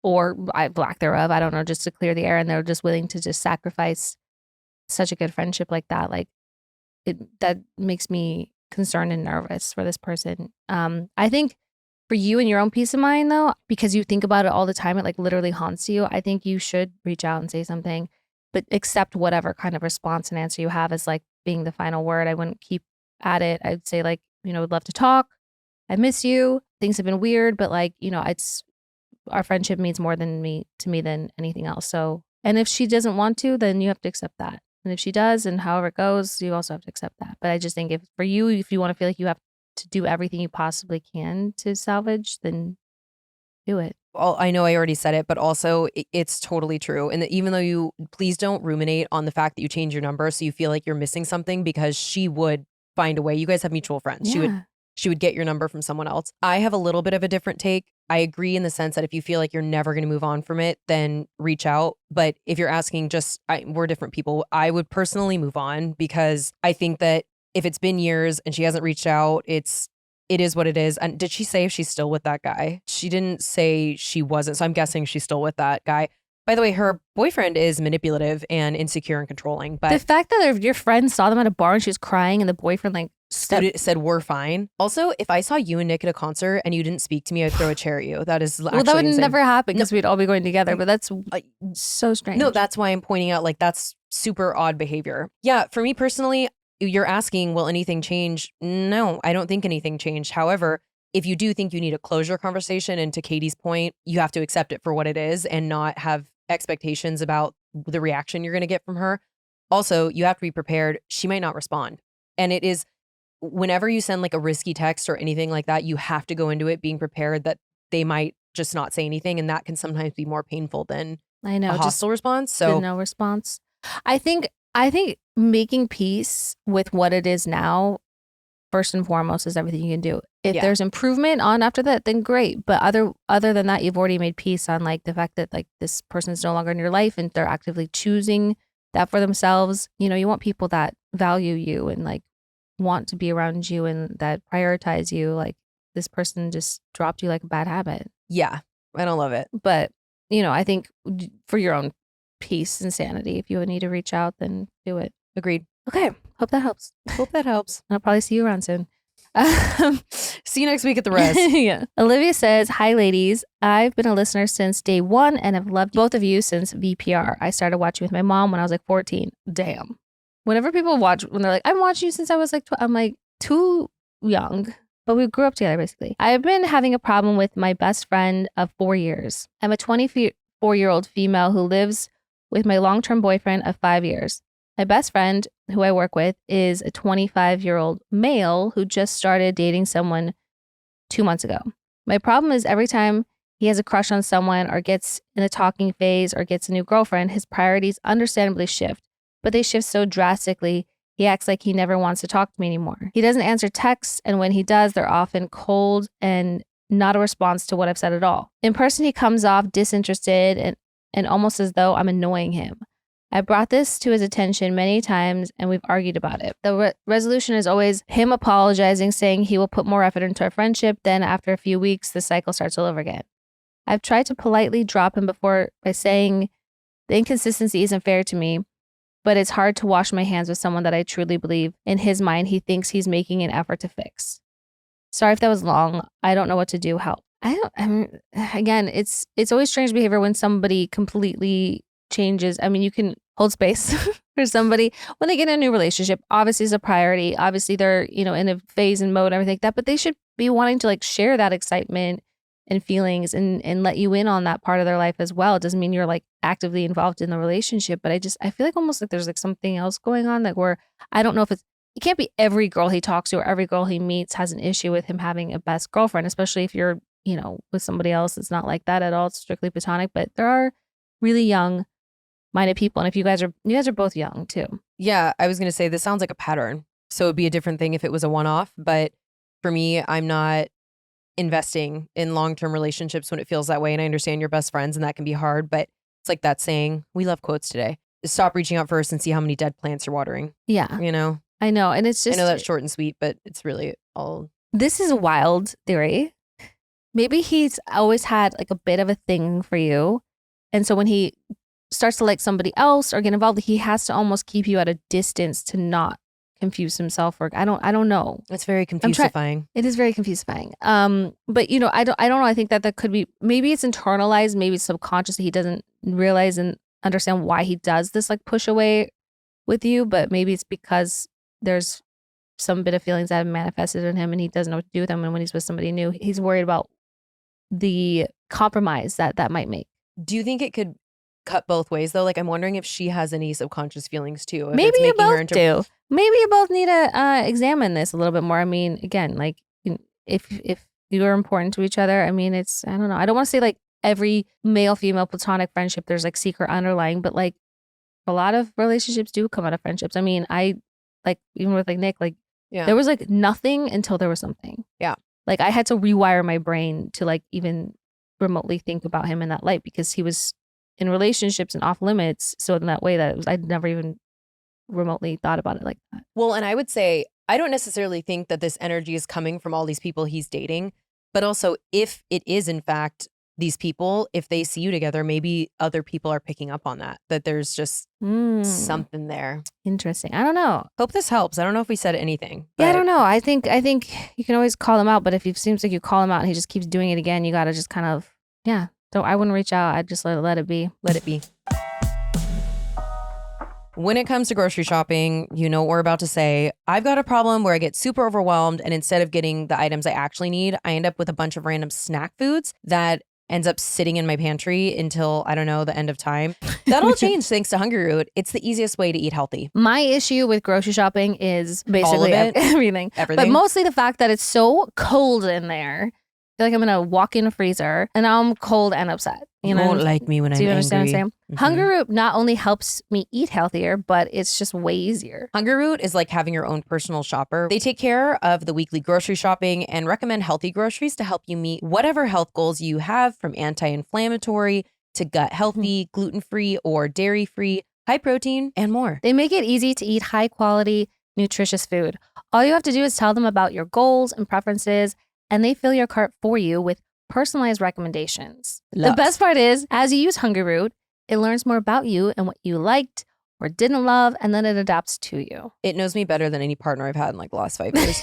or lack thereof, I don't know, just to clear the air, and they're just willing to just sacrifice such a good friendship like that. Like that makes me concerned and nervous for this person. I think for you and your own peace of mind though, because you think about it all the time, it like literally haunts you. I think you should reach out and say something, but accept whatever kind of response and answer you have as like being the final word. I wouldn't keep at it. I'd say like, would love to talk. I miss you. Things have been weird, but like, it's our friendship means more to me than anything else. So, and if she doesn't want to, then you have to accept that. And if she does, and however it goes, you also have to accept that. But I just think if you want to feel like you have to do everything you possibly can to salvage, then do it. Well, I know I already said it, but also it's totally true. And even though please don't ruminate on the fact that you changed your number so you feel like you're missing something, because she would find a way. You guys have mutual friends. Yeah. She would get your number from someone else. I have a little bit of a different take. I agree in the sense that if you feel like you're never going to move on from it, then reach out. But if you're asking we're different people, I would personally move on, because I think that if it's been years and she hasn't reached out, it is what it is. And did she say if she's still with that guy? She didn't say she wasn't. So I'm guessing she's still with that guy. By the way, her boyfriend is manipulative and insecure and controlling. But the fact that your friend saw them at a bar and she was crying and the boyfriend like said we're fine. Also, if I saw you and Nick at a concert and you didn't speak to me, I'd throw a chair at you. That is well, that would insane. never happen because we'd all be going together. But that's so strange. No, that's why I'm pointing out like that's super odd behavior. Yeah, for me personally, you're asking, will anything change? No, I don't think anything changed. However, if you do think you need a closure conversation, and to Katie's point, you have to accept it for what it is and not have expectations about the reaction you're going to get from her. Also, you have to be prepared. She might not respond. And it is, whenever you send like a risky text or anything like that, you have to go into it being prepared that they might just not say anything. And that can sometimes be more painful than a hostile response. So no response. I think making peace with what it is now, first and foremost, is everything you can do. If there's improvement on after that, then great. But other than that, you've already made peace on like the fact that like this person is no longer in your life and they're actively choosing that for themselves. You know, you want people that value you and like want to be around you and that prioritize you. Like this person just dropped you like a bad habit. Yeah, I don't love it. But, you know, I think for your own peace and sanity, if you would need to reach out, then do it. Agreed. Okay. Hope that helps. Hope that helps. I'll probably see you around soon. See you next week at the rest. Yeah. Olivia says, hi, ladies. I've been a listener since day one and have loved both of you since VPR. I started watching with my mom when I was like 14. Damn. Whenever people watch, when they're like, I'm watching you since I was like 12, I'm like, too young. But we grew up together, basically. I've been having a problem with my best friend of 4 years. I'm a 24-year-old female who lives with my long-term boyfriend of 5 years. My best friend, who I work with, is a 25-year-old male who just started dating someone 2 months ago. My problem is every time he has a crush on someone or gets in a talking phase or gets a new girlfriend, his priorities understandably shift, but they shift so drastically, he acts like he never wants to talk to me anymore. He doesn't answer texts, and when he does, they're often cold and not a response to what I've said at all. In person, he comes off disinterested and almost as though I'm annoying him. I brought this to his attention many times and we've argued about it. The resolution is always him apologizing, saying he will put more effort into our friendship. Then after a few weeks, the cycle starts all over again. I've tried to politely drop him before by saying the inconsistency isn't fair to me, but it's hard to wash my hands with someone that I truly believe in his mind he thinks he's making an effort to fix. Sorry if that was long. I don't know what to do. Help. Again, it's always strange behavior when somebody completely changes. I mean, you can hold space for somebody when they get in a new relationship. Obviously, it's a priority. Obviously, they're, in a phase and mode and everything like that, but they should be wanting to like share that excitement and feelings and let you in on that part of their life as well. It doesn't mean you're like actively involved in the relationship, but I feel like almost like there's like something else going on, like where I don't know if it can't be every girl he talks to or every girl he meets has an issue with him having a best girlfriend, especially if you're, with somebody else. It's not like that at all. It's strictly platonic, but there are really young minded people. And if you guys are both young too. Yeah, I was going to say this sounds like a pattern. So it'd be a different thing if it was a one-off. But for me, I'm not investing in long-term relationships when it feels that way. And I understand you're best friends and that can be hard. But it's like that saying, we love quotes today. Stop reaching out first and see how many dead plants you're watering. Yeah. I know. And it's just, I know that's short and sweet, but it's really all. This is a wild theory. Maybe he's always had like a bit of a thing for you. And so when he starts to like somebody else or get involved, he has to almost keep you at a distance to not confuse himself. Or I don't know. It's very confusifying. It is very confusifying. But I don't know. I think that could be, maybe it's internalized, maybe it's subconscious that he doesn't realize and understand why he does this like push away with you. But maybe it's because there's some bit of feelings that have manifested in him and he doesn't know what to do with them. And when he's with somebody new, he's worried about the compromise that might make. Do you think it could cut both ways though? Like I'm wondering if she has any subconscious feelings too. Maybe you both do. Maybe you both need to examine this a little bit more. I mean, again, like if you're important to each other, I mean, it's, I don't know. I don't want to say like every male-female platonic friendship, there's like secret underlying, but like a lot of relationships do come out of friendships. I mean, I like, even with like Nick, like Yeah. There was like nothing until there was something. Yeah. Like I had to rewire my brain to like even remotely think about him in that light because he was in relationships and off limits. So in that way I'd never even remotely thought about it like that. Well, and I would say, I don't necessarily think that this energy is coming from all these people he's dating, but also if it is in fact these people, if they see you together, maybe other people are picking up on that there's just something there. Interesting. I don't know. Hope this helps. I don't know if we said anything. Yeah, I don't know. I think you can always call him out, but if it seems like you call him out and he just keeps doing it again, you got to just kind of, I wouldn't reach out. I'd just let it be. Let it be. When it comes to grocery shopping, you know what we're about to say. I've got a problem where I get super overwhelmed and instead of getting the items I actually need, I end up with a bunch of random snack foods that ends up sitting in my pantry until, I don't know, the end of time. That'll change thanks to Hungry Root. It's the easiest way to eat healthy. My issue with grocery shopping is basically everything. Everything. But mostly the fact that it's so cold in there. I feel like I'm going to walk in a freezer and now I'm cold and upset. You won't like me when I'm angry. Do you understand what I'm saying? Mm-hmm. Hungry Root not only helps me eat healthier, but it's just way easier. Hungry Root is like having your own personal shopper. They take care of the weekly grocery shopping and recommend healthy groceries to help you meet whatever health goals you have, from anti-inflammatory to gut healthy, gluten-free or dairy-free, high protein, and more. They make it easy to eat high quality, nutritious food. All you have to do is tell them about your goals and preferences, and they fill your cart for you with personalized recommendations. The best part is, as you use Hungry Root, it learns more about you and what you liked or didn't love, and then it adapts to you. It knows me better than any partner I've had in like the last 5 years.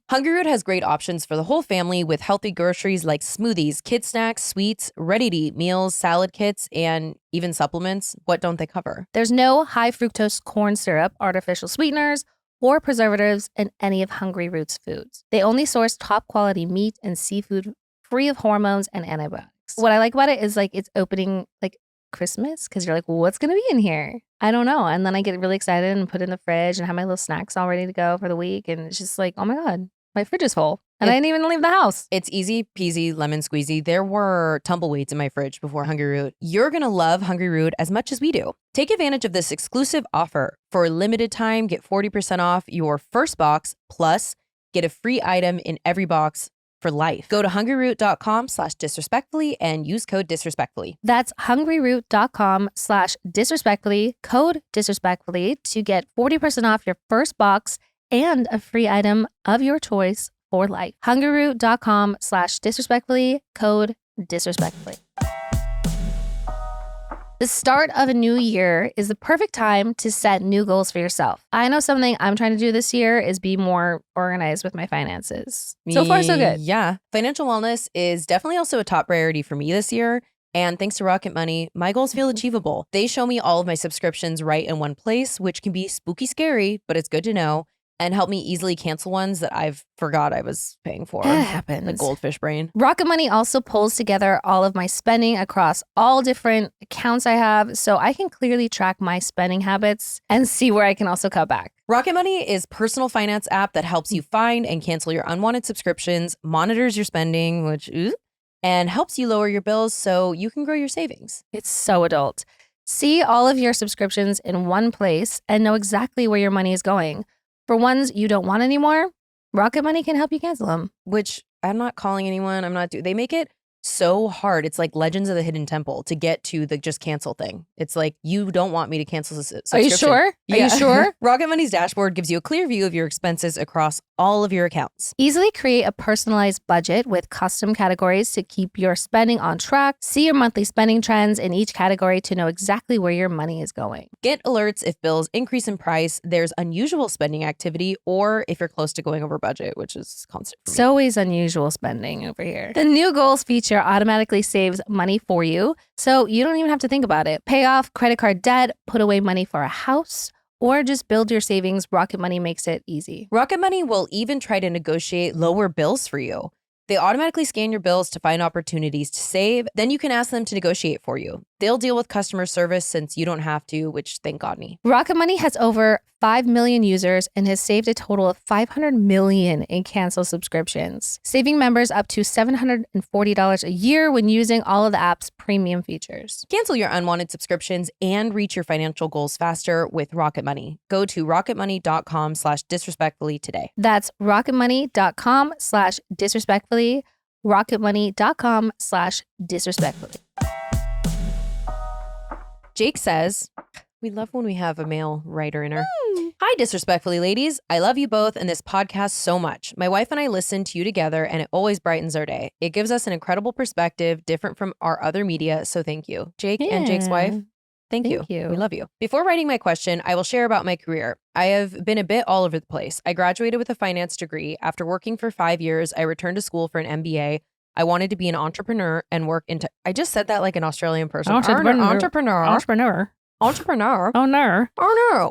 Hungry Root has great options for the whole family with healthy groceries like smoothies, kid snacks, sweets, ready-to-eat meals, salad kits, and even supplements. What don't they cover? There's no high fructose corn syrup, artificial sweeteners, or preservatives in any of Hungry Root's foods. They only source top quality meat and seafood free of hormones and antibiotics. What I like about it is like it's opening like Christmas because you're like, well, what's going to be in here? I don't know. And then I get really excited and put it in the fridge and have my little snacks all ready to go for the week. And it's just like, oh my God, my fridge is full. And I didn't even leave the house. It's easy peasy lemon squeezy. There were tumbleweeds in my fridge before Hungry Root. You're going to love Hungry Root as much as we do. Take advantage of this exclusive offer. For a limited time, get 40% off your first box, plus get a free item in every box for life. Go to hungryroot.com/disrespectfully and use code disrespectfully. That's hungryroot.com/disrespectfully, code disrespectfully, to get 40% off your first box and a free item of your choice for life. hungryroot.com/disrespectfully, code disrespectfully. The start of a new year is the perfect time to set new goals for yourself. I know something I'm trying to do this year is be more organized with my finances. So far, so good. Yeah. Financial wellness is definitely also a top priority for me this year. And thanks to Rocket Money, my goals feel achievable. They show me all of my subscriptions right in one place, which can be spooky scary, but it's good to know, and help me easily cancel ones that I've forgot I was paying for. That happens. The goldfish brain. Rocket Money also pulls together all of my spending across all different accounts I have, so I can clearly track my spending habits and see where I can also cut back. Rocket Money is a personal finance app that helps you find and cancel your unwanted subscriptions, monitors your spending, and helps you lower your bills so you can grow your savings. It's so adult. See all of your subscriptions in one place and know exactly where your money is going. For ones you don't want anymore, Rocket Money can help you cancel them. Which I'm not calling anyone. They make it so hard. It's like Legends of the Hidden Temple to get to the just cancel thing. It's like, you don't want me to cancel this subscription. Are you sure? Yeah. Are you sure? Rocket Money's dashboard gives you a clear view of your expenses across all of your accounts. Easily create a personalized budget with custom categories to keep your spending on track. See your monthly spending trends in each category to know exactly where your money is going. Get alerts if bills increase in price, there's unusual spending activity, or if you're close to going over budget, which is constant. It's always unusual spending over here. The new goals feature automatically saves money for you, so you don't even have to think about it. Pay off credit card debt, put away money for a house, or just build your savings. Rocket Money makes it easy. Rocket Money will even try to negotiate lower bills for you. They automatically scan your bills to find opportunities to save. Then you can ask them to negotiate for you. They'll deal with customer service since you don't have to, which thank God me. Rocket Money has over 5 million users and has saved a total of 500 million in canceled subscriptions, saving members up to $740 a year when using all of the app's premium features. Cancel your unwanted subscriptions and reach your financial goals faster with Rocket Money. Go to rocketmoney.com/disrespectfully today. That's rocketmoney.com/disrespectfully, rocketmoney.com/disrespectfully. Jake says, we love when we have a male writer in her. Hi, Disrespectfully ladies. I love you both and this podcast so much. My wife and I listen to you together and it always brightens our day. It gives us an incredible perspective, different from our other media. So thank you. Jake and Jake's wife, thank you. We love you. Before writing my question, I will share about my career. I have been a bit all over the place. I graduated with a finance degree. After working for 5 years, I returned to school for an MBA. I wanted to be an entrepreneur and work into, I just said that like an Australian person. Entrepreneur. Oh, no.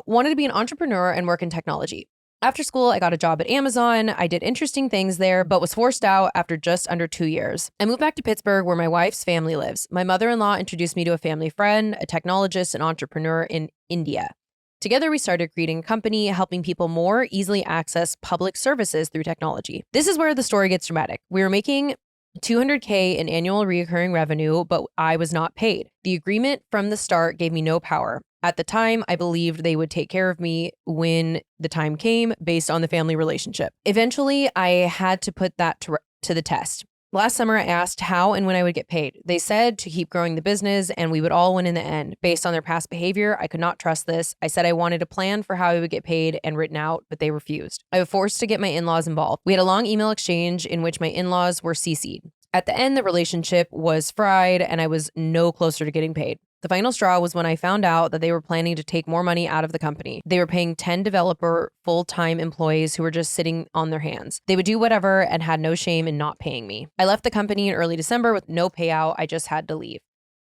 Wanted to be an entrepreneur and work in technology. After school, I got a job at Amazon. I did interesting things there, but was forced out after just under 2 years. I moved back to Pittsburgh where my wife's family lives. My mother-in-law introduced me to a family friend, a technologist and entrepreneur in India. Together, we started creating a company, helping people more easily access public services through technology. This is where the story gets dramatic. We were making $200K in annual recurring revenue, but I was not paid. The agreement from the start gave me no power. At the time, I believed they would take care of me when the time came based on the family relationship. Eventually, I had to put that to the test. Last summer, I asked how and when I would get paid. They said to keep growing the business and we would all win in the end. Based on their past behavior, I could not trust this. I said I wanted a plan for how I would get paid and written out, but they refused. I was forced to get my in-laws involved. We had a long email exchange in which my in-laws were CC'd. At the end, the relationship was fried and I was no closer to getting paid. The final straw was when I found out that they were planning to take more money out of the company. They were paying 10 developer full-time employees who were just sitting on their hands. They would do whatever and had no shame in not paying me. I left the company in early December with no payout. I just had to leave.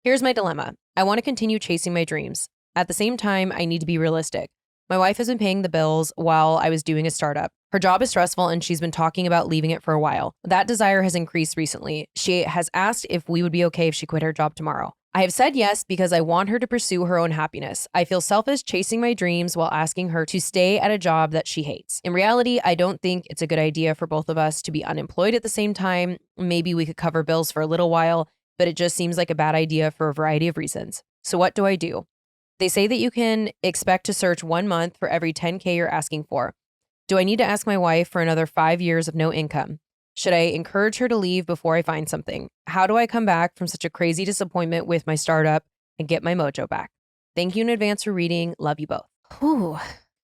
Here's my dilemma. I want to continue chasing my dreams. At the same time, I need to be realistic. My wife has been paying the bills while I was doing a startup. Her job is stressful and she's been talking about leaving it for a while. That desire has increased recently. She has asked if we would be okay if she quit her job tomorrow. I have said yes because I want her to pursue her own happiness. I feel selfish chasing my dreams while asking her to stay at a job that she hates. In reality, I don't think it's a good idea for both of us to be unemployed at the same time. Maybe we could cover bills for a little while, but it just seems like a bad idea for a variety of reasons. So what do I do? They say that you can expect to search 1 month for every 10K you're asking for. Do I need to ask my wife for another 5 years of no income? Should I encourage her to leave before I find something? How do I come back from such a crazy disappointment with my startup and get my mojo back? Thank you in advance for reading. Love you both. Ooh.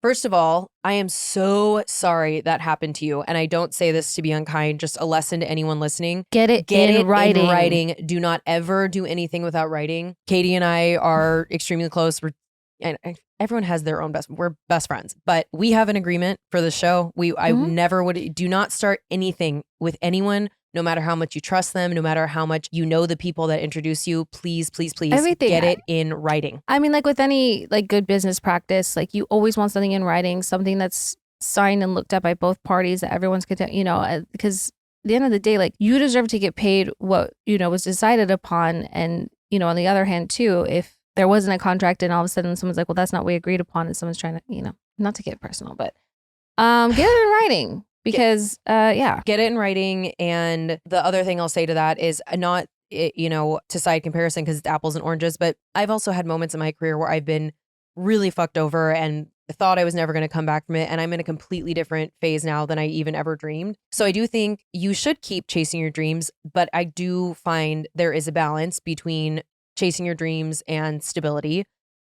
First of all, I am so sorry that happened to you. And I don't say this to be unkind, just a lesson to anyone listening. Get it in writing. Do not ever do anything without writing. Katie and I are extremely close. And everyone has their own we're best friends, but we have an agreement for the show. I never would, do not start anything with anyone, no matter how much you trust them, no matter how much you know the people that introduce you. Please, please, please get it in writing. I mean, like with any like good business practice, like you always want something in writing, something that's signed and looked at by both parties that everyone's content, because at the end of the day, like you deserve to get paid what, was decided upon. And, on the other hand too, if there wasn't a contract and all of a sudden someone's like, well, that's not what we agreed upon. And someone's trying to, not to get personal, but get it in writing because, Get it in writing. And the other thing I'll say to that is not, to side comparison because it's apples and oranges, but I've also had moments in my career where I've been really fucked over and thought I was never going to come back from it. And I'm in a completely different phase now than I even ever dreamed. So I do think you should keep chasing your dreams, but I do find there is a balance between chasing your dreams and stability.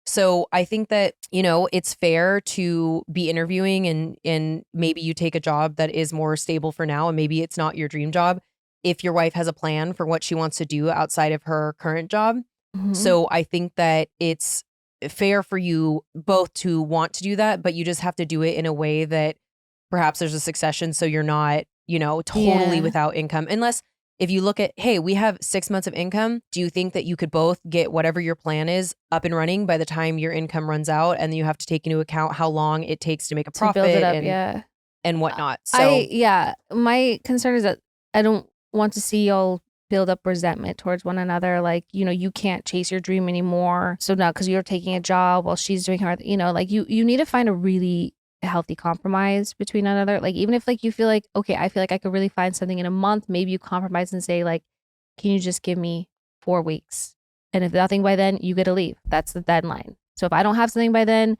So I think that, it's fair to be interviewing and maybe you take a job that is more stable for now and maybe it's not your dream job if your wife has a plan for what she wants to do outside of her current job. Mm-hmm. So I think that it's fair for you both to want to do that, but you just have to do it in a way that perhaps there's a succession so you're not, totally without income. Unless if you look at, hey, we have 6 months of income, do you think that you could both get whatever your plan is up and running by the time your income runs out? And then you have to take into account how long it takes to make a profit build it up, and whatnot. So my concern is that I don't want to see y'all build up resentment towards one another. Like, you know, you can't chase your dream anymore. So now because you're taking a job while she's doing her, you know, like you need to find a really healthy compromise between another. Like even if like you feel like, okay, I feel like I could really find something in a month, maybe you compromise and say like, can you just give me 4 weeks? And if nothing by then, you get to leave. That's the deadline. So if I don't have something by then,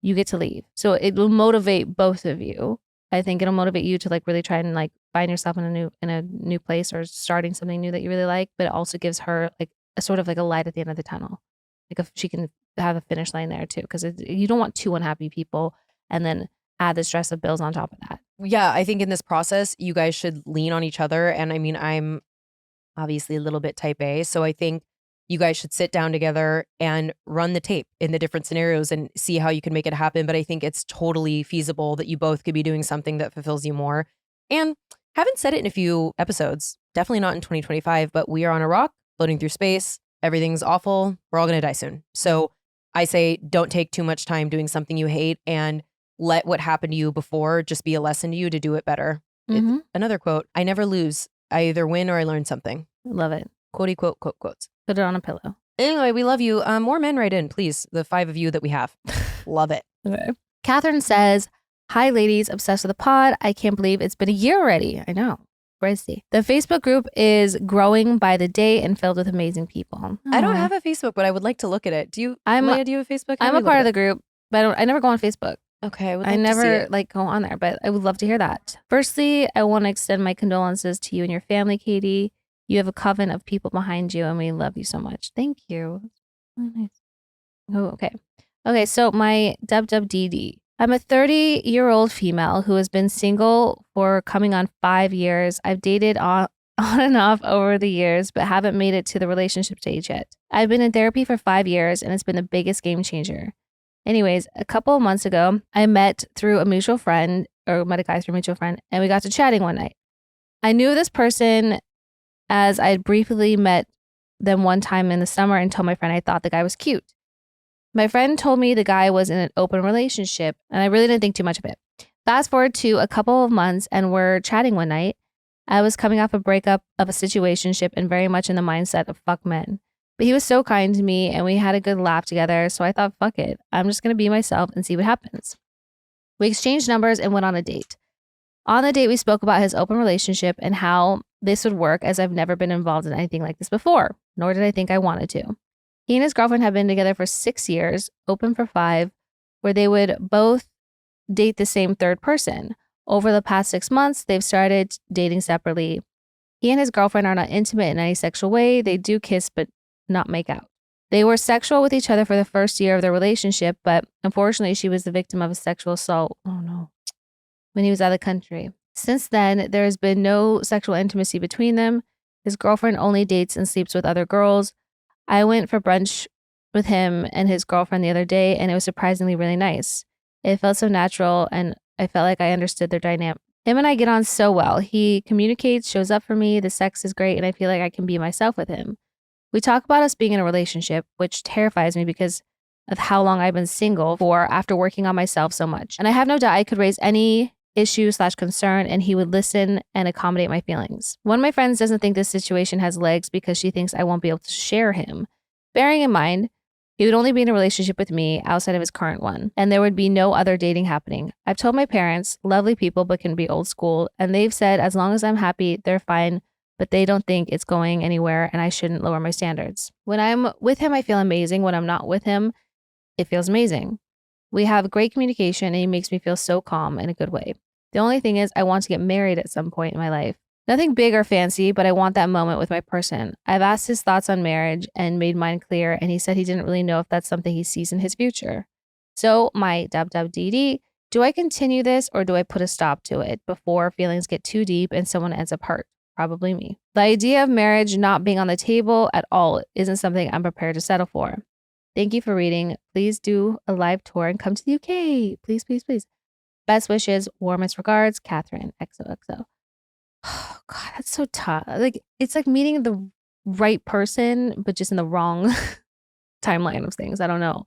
you get to leave. So it will motivate both of you. I think it'll motivate you to like really try and like find yourself in a new place or starting something new that you really like, but it also gives her like a sort of like a light at the end of the tunnel. Like if she can have a finish line there too, because you don't want 2 unhappy people and then add the stress of bills on top of that. Yeah, I think in this process, you guys should lean on each other. And I mean, I'm obviously a little bit type A, so I think you guys should sit down together and run the tape in the different scenarios and see how you can make it happen. But I think it's totally feasible that you both could be doing something that fulfills you more. And haven't said it in a few episodes, definitely not in 2025, but we are on a rock floating through space. Everything's awful. We're all going to die soon. So I say don't take too much time doing something you hate and let what happened to you before just be a lesson to you to do it better. Mm-hmm. Another quote, I never lose. I either win or I learn something. Love it. Quotey quote, quote, quotes. Put it on a pillow. Anyway, we love you. More men write in, please. The 5 of you that we have. Love it. Okay. Catherine says, hi, ladies. Obsessed with the pod. I can't believe it's been a year already. I know. Crazy. The Facebook group is growing by the day and filled with amazing people. I don't have a Facebook, but I would like to look at it. Do you, Leia, do you have a Facebook? I'm a part of the group, but I never go on Facebook. Okay. I never like go on there, but I would love to hear that. Firstly, I want to extend my condolences to you and your family, Katie. You have a coven of people behind you, and we love you so much. Thank you. Oh, nice. Oh, okay. Okay, so my WWDD. I'm a 30-year-old female who has been single for coming on 5 years. I've dated on and off over the years, but haven't made it to the relationship stage yet. I've been in therapy for 5 years, and it's been the biggest game changer. Anyways, a couple of months ago, I met a guy through a mutual friend, and we got to chatting one night. I knew this person as I had briefly met them one time in the summer and told my friend I thought the guy was cute. My friend told me the guy was in an open relationship, and I really didn't think too much of it. Fast forward to a couple of months, and we're chatting one night. I was coming off a breakup of a situationship and very much in the mindset of fuck men. But he was so kind to me, and we had a good laugh together, so I thought, fuck it. I'm just going to be myself and see what happens. We exchanged numbers and went on a date. On the date, we spoke about his open relationship and how this would work, as I've never been involved in anything like this before, nor did I think I wanted to. He and his girlfriend have been together for 6 years, open for 5, where they would both date the same third person. Over the past 6 months, they've started dating separately. He and his girlfriend are not intimate in any sexual way. They do kiss, but not make out. They were sexual with each other for the first year of their relationship, but unfortunately, she was the victim of a sexual assault. Oh no. When he was out of the country. Since then, there has been no sexual intimacy between them. His girlfriend only dates and sleeps with other girls. I went for brunch with him and his girlfriend the other day, and it was surprisingly really nice. It felt so natural, and I felt like I understood their dynamic. Him and I get on so well. He communicates, shows up for me, the sex is great, and I feel like I can be myself with him. We talk about us being in a relationship, which terrifies me because of how long I've been single for after working on myself so much. And I have no doubt I could raise any issue/concern, and he would listen and accommodate my feelings. One of my friends doesn't think this situation has legs because she thinks I won't be able to share him. Bearing in mind, he would only be in a relationship with me outside of his current one, and there would be no other dating happening. I've told my parents, lovely people but can be old school, and they've said as long as I'm happy, they're fine, but they don't think it's going anywhere and I shouldn't lower my standards. When I'm with him, I feel amazing. When I'm not with him, it feels amazing. We have great communication, and he makes me feel so calm in a good way. The only thing is I want to get married at some point in my life. Nothing big or fancy, but I want that moment with my person. I've asked his thoughts on marriage and made mine clear, and he said he didn't really know if that's something he sees in his future. So my WWDD, do I continue this or do I put a stop to it before feelings get too deep and someone ends up hurt? Probably me. The idea of marriage not being on the table at all isn't something I'm prepared to settle for. Thank you for reading. Please do a live tour and come to the UK. Please, please, please. Best wishes, warmest regards, Catherine, XOXO. Oh God, that's so tough. Like, it's like meeting the right person, but just in the wrong timeline of things. I don't know.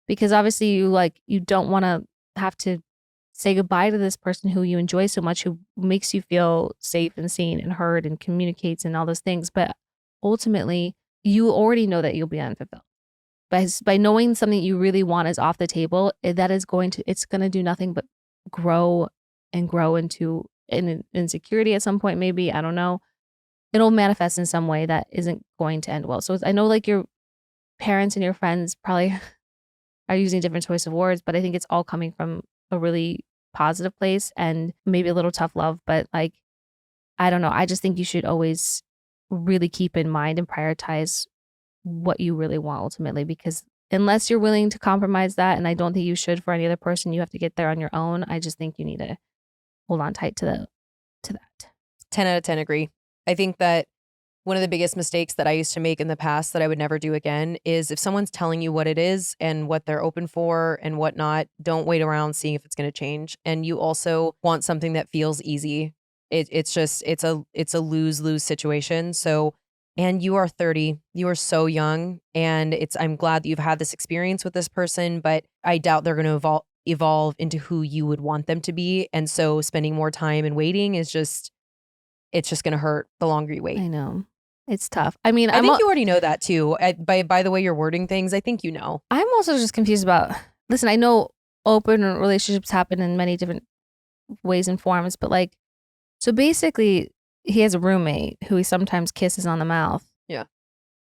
Because obviously you don't want to have to say goodbye to this person who you enjoy so much, who makes you feel safe and seen and heard and communicates and all those things. But ultimately, you already know that you'll be unfulfilled. By knowing something you really want is off the table, it's going to do nothing but grow and grow into an insecurity at some point, maybe. I don't know. It'll manifest in some way that isn't going to end well. So I know like your parents and your friends probably are using different choice of words, but I think it's all coming from a really positive place and maybe a little tough love. But like, I don't know. I just think you should always really keep in mind and prioritize what you really want ultimately, because unless you're willing to compromise that, and I don't think you should for any other person, you have to get there on your own. I just think you need to hold on tight to that. 10 out of 10 agree. I think that one of the biggest mistakes that I used to make in the past that I would never do again is if someone's telling you what it is and what they're open for and whatnot, don't wait around seeing if it's going to change. And you also want something that feels easy. It's a lose-lose situation. So, and you are 30, you are so young, and I'm glad that you've had this experience with this person, but I doubt they're going to evolve into who you would want them to be. And so spending more time and waiting it's just going to hurt the longer you wait. I know. It's tough. I mean, I think you already know that too. By the way you're wording things, I think you know. I'm also just confused about, listen, I know open relationships happen in many different ways and forms, but like, so basically he has a roommate who he sometimes kisses on the mouth. Yeah.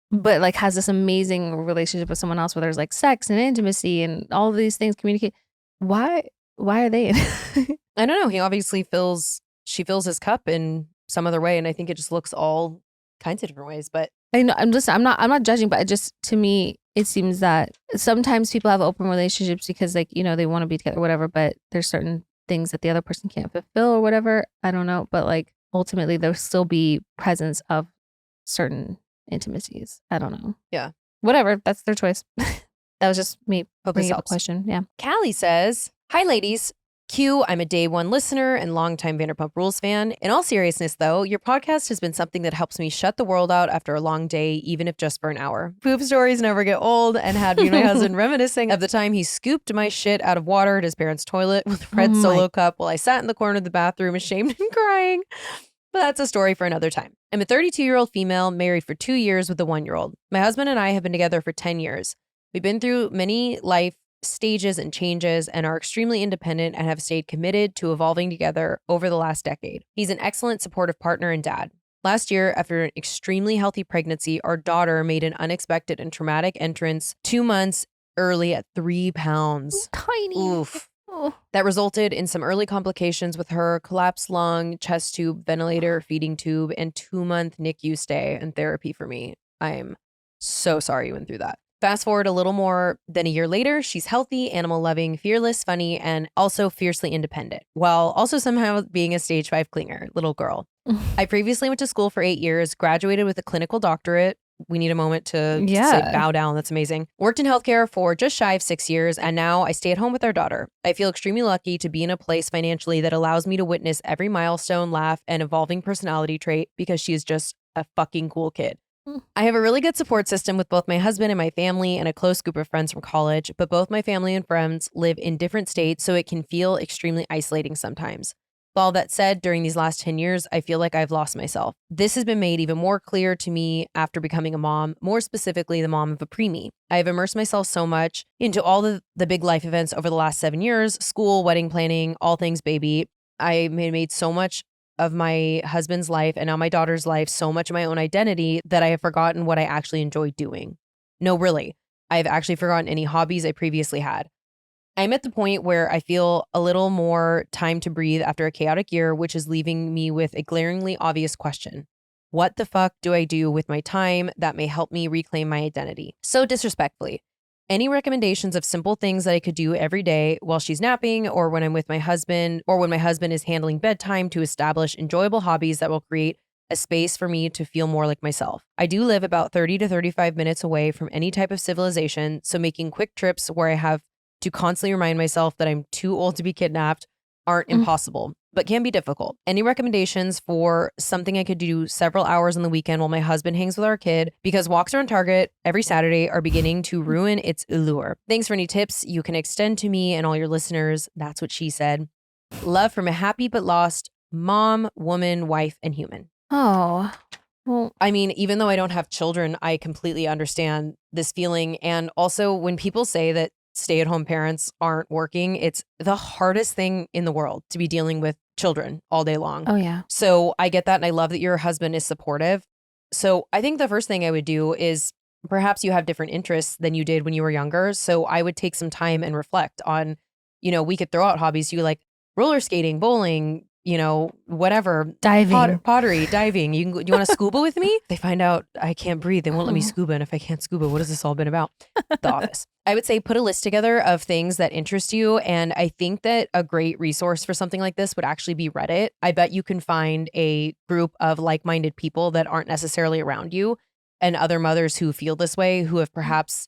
But like has this amazing relationship with someone else where there's like sex and intimacy and all of these things communicate. Why are they in I don't know. He obviously she fills his cup in some other way. And I think it just looks all kinds of different ways, but I know I'm not judging, but to me, it seems that sometimes people have open relationships because like, you know, they want to be together or whatever, but there's certain things that the other person can't fulfill or whatever. I don't know. But like ultimately there'll still be presence of certain intimacies. I don't know. Yeah. Whatever. That's their choice. That was just me bringing up a question. Yeah. Callie says, "Hi ladies. Q, I'm a day one listener and longtime Vanderpump Rules fan. In all seriousness, though, your podcast has been something that helps me shut the world out after a long day, even if just for an hour. Poop stories never get old and had me and my husband reminiscing of the time he scooped my shit out of water at his parents' toilet with a red Solo cup while I sat in the corner of the bathroom ashamed and crying. But that's a story for another time. I'm a 32-year-old female, married for 2 years with a 1-year-old. My husband and I have been together for 10 years. We've been through many life stages and changes and are extremely independent and have stayed committed to evolving together over the last decade. He's an excellent supportive partner and dad. Last year, after an extremely healthy pregnancy, our daughter made an unexpected and traumatic entrance 2 months early at 3 pounds. Tiny. Oof. That resulted in some early complications with her collapsed lung, chest tube, ventilator, feeding tube, and 2-month NICU stay and therapy for me. I'm so sorry you went through that. Fast forward a little more than a year later, she's healthy, animal-loving, fearless, funny, and also fiercely independent, while also somehow being a stage 5 clinger, little girl. I previously went to school for 8 years, graduated with a clinical doctorate. We need a moment to say bow down. That's amazing. Worked in healthcare for just shy of 6 years, and now I stay at home with our daughter. I feel extremely lucky to be in a place financially that allows me to witness every milestone, laugh, and evolving personality trait because she is just a fucking cool kid. I have a really good support system with both my husband and my family and a close group of friends from college, but both my family and friends live in different states, so it can feel extremely isolating sometimes. With all that said, during these last 10 years, I feel like I've lost myself. This has been made even more clear to me after becoming a mom, more specifically the mom of a preemie. I have immersed myself so much into all the big life events over the last 7 years, school, wedding planning, all things baby. I made so much of my husband's life and now my daughter's life so much of my own identity that I have forgotten what I actually enjoy doing. No, really. I've actually forgotten any hobbies I previously had. I'm at the point where I feel a little more time to breathe after a chaotic year, which is leaving me with a glaringly obvious question. What the fuck do I do with my time that may help me reclaim my identity? So disrespectfully, any recommendations of simple things that I could do every day while she's napping or when I'm with my husband or when my husband is handling bedtime to establish enjoyable hobbies that will create a space for me to feel more like myself. I do live about 30 to 35 minutes away from any type of civilization, so making quick trips where I have to constantly remind myself that I'm too old to be kidnapped aren't impossible. but can be difficult. Any recommendations for something I could do several hours on the weekend while my husband hangs with our kid? Because walks around Target every Saturday are beginning to ruin its allure. Thanks for any tips you can extend to me and all your listeners. That's what she said. Love from a happy but lost mom, woman, wife, and human. Oh, well, I mean, even though I don't have children, I completely understand this feeling. And also when people say that stay-at-home parents aren't working, it's the hardest thing in the world to be dealing with children all day long. Oh, yeah. So I get that. And I love that your husband is supportive. So I think the first thing I would do is perhaps you have different interests than you did when you were younger. So I would take some time and reflect on, we could throw out hobbies you like roller skating, bowling, whatever. Diving. Pottery, diving. You want to scuba with me? They find out I can't breathe. They won't let me scuba. And if I can't scuba, what has this all been about? The Office. I would say put a list together of things that interest you. And I think that a great resource for something like this would actually be Reddit. I bet you can find a group of like-minded people that aren't necessarily around you and other mothers who feel this way, who have perhaps,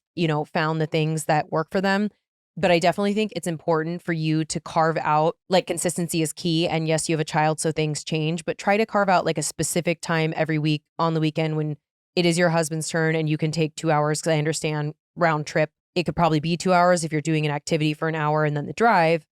found the things that work for them. But I definitely think it's important for you to carve out, like, consistency is key. And yes, you have a child, so things change, but try to carve out like a specific time every week on the weekend when it is your husband's turn and you can take 2 hours. Cause I understand round trip, it could probably be 2 hours if you're doing an activity for an hour and then the drive.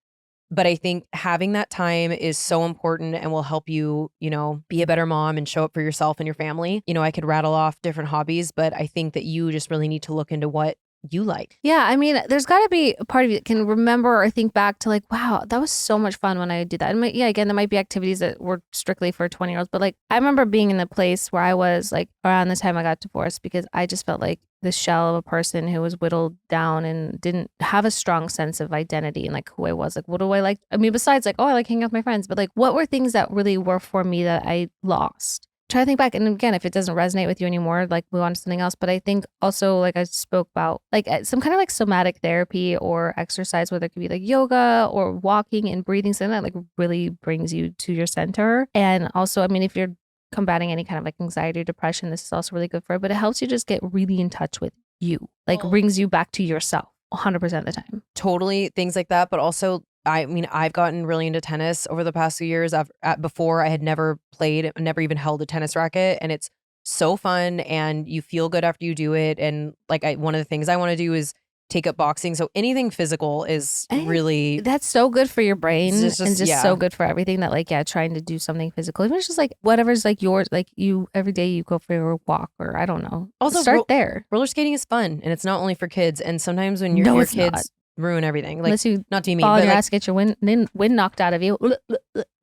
But I think having that time is so important and will help you, be a better mom and show up for yourself and your family. I could rattle off different hobbies, but I think that you just really need to look into what you like. Yeah, I mean, there's got to be a part of you that can remember or think back to like, wow, that was so much fun when I did that. And yeah, again, there might be activities that were strictly for 20-year-olds, but like I remember being in a place where I was like around the time I got divorced because I just felt like this shell of a person who was whittled down and didn't have a strong sense of identity and like who I was. Like, what do I like? I mean, besides like, oh, I like hanging out with my friends, but like, what were things that really were for me that I lost? Try to think back. And again, if it doesn't resonate with you anymore, like move on to something else. But I think also like I spoke about like some kind of like somatic therapy or exercise, whether it could be like yoga or walking and breathing, something that like really brings you to your center. And also, I mean, if you're combating any kind of like anxiety or depression, this is also really good for it, but it helps you just get really in touch with you, like brings you back to yourself 100% of the time. Totally. Things like that. But also, I mean, I've gotten really into tennis over the past few years. Before I had never played, never even held a tennis racket. And it's so fun and you feel good after you do it. And like one of the things I want to do is take up boxing. So anything physical is really... That's so good for your brain and just so good for everything that like, trying to do something physical. Even it's just like whatever's like yours, like you every day you go for a walk or I don't know. Also start there. Roller skating is fun and it's not only for kids. And sometimes when your kids... Not. Ruin everything. Like, unless you not to me, fall on your like, ass, get your wind knocked out of you.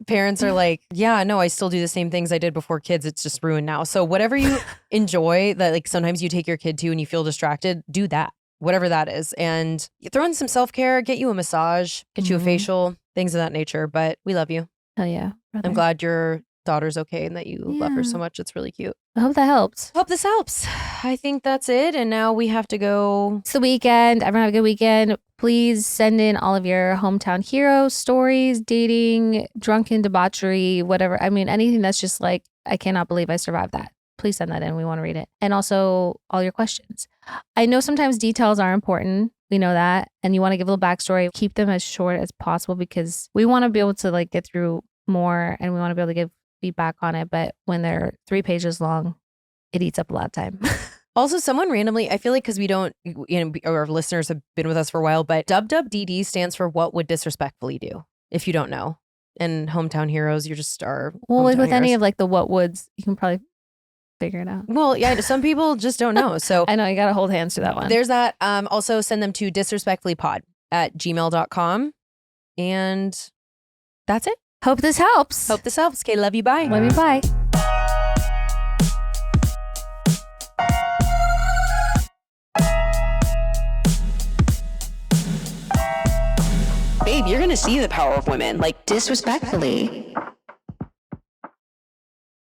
Parents are like, yeah, no, I still do the same things I did before kids. It's just ruined now. So whatever you enjoy that, like sometimes you take your kid to and you feel distracted, do that, whatever that is. And you throw in some self-care, get you a massage, get you a facial, things of that nature. But we love you. Hell yeah. Brother. I'm glad your daughter's okay and that you love her so much. It's really cute. I hope that helps. Hope this helps. I think that's it. And now we have to go. It's the weekend. Everyone have a good weekend. Please send in all of your hometown hero stories, dating, drunken debauchery, whatever. I mean, anything that's just like, I cannot believe I survived that. Please send that in. We want to read it. And also all your questions. I know sometimes details are important. We know that. And you want to give a little backstory. Keep them as short as possible because we want to be able to like get through more and we want to be able to give feedback on it. But when they're 3 pages long, it eats up a lot of time. Also, someone randomly, I feel like because we don't, our listeners have been with us for a while, but WWDD stands for what would disrespectfully do, if you don't know. And Hometown Heroes, you're just our well, like with heroes. any of like the what woods, you can probably figure it out. Well, yeah, some people just don't know. So I know, you got to hold hands to that one. There's that. Also send them to disrespectfullypod@gmail.com. And that's it. Hope this helps. Okay, love you. Bye. Love you. Bye. Babe, you're going to see the power of women. Like, Disrespectfully.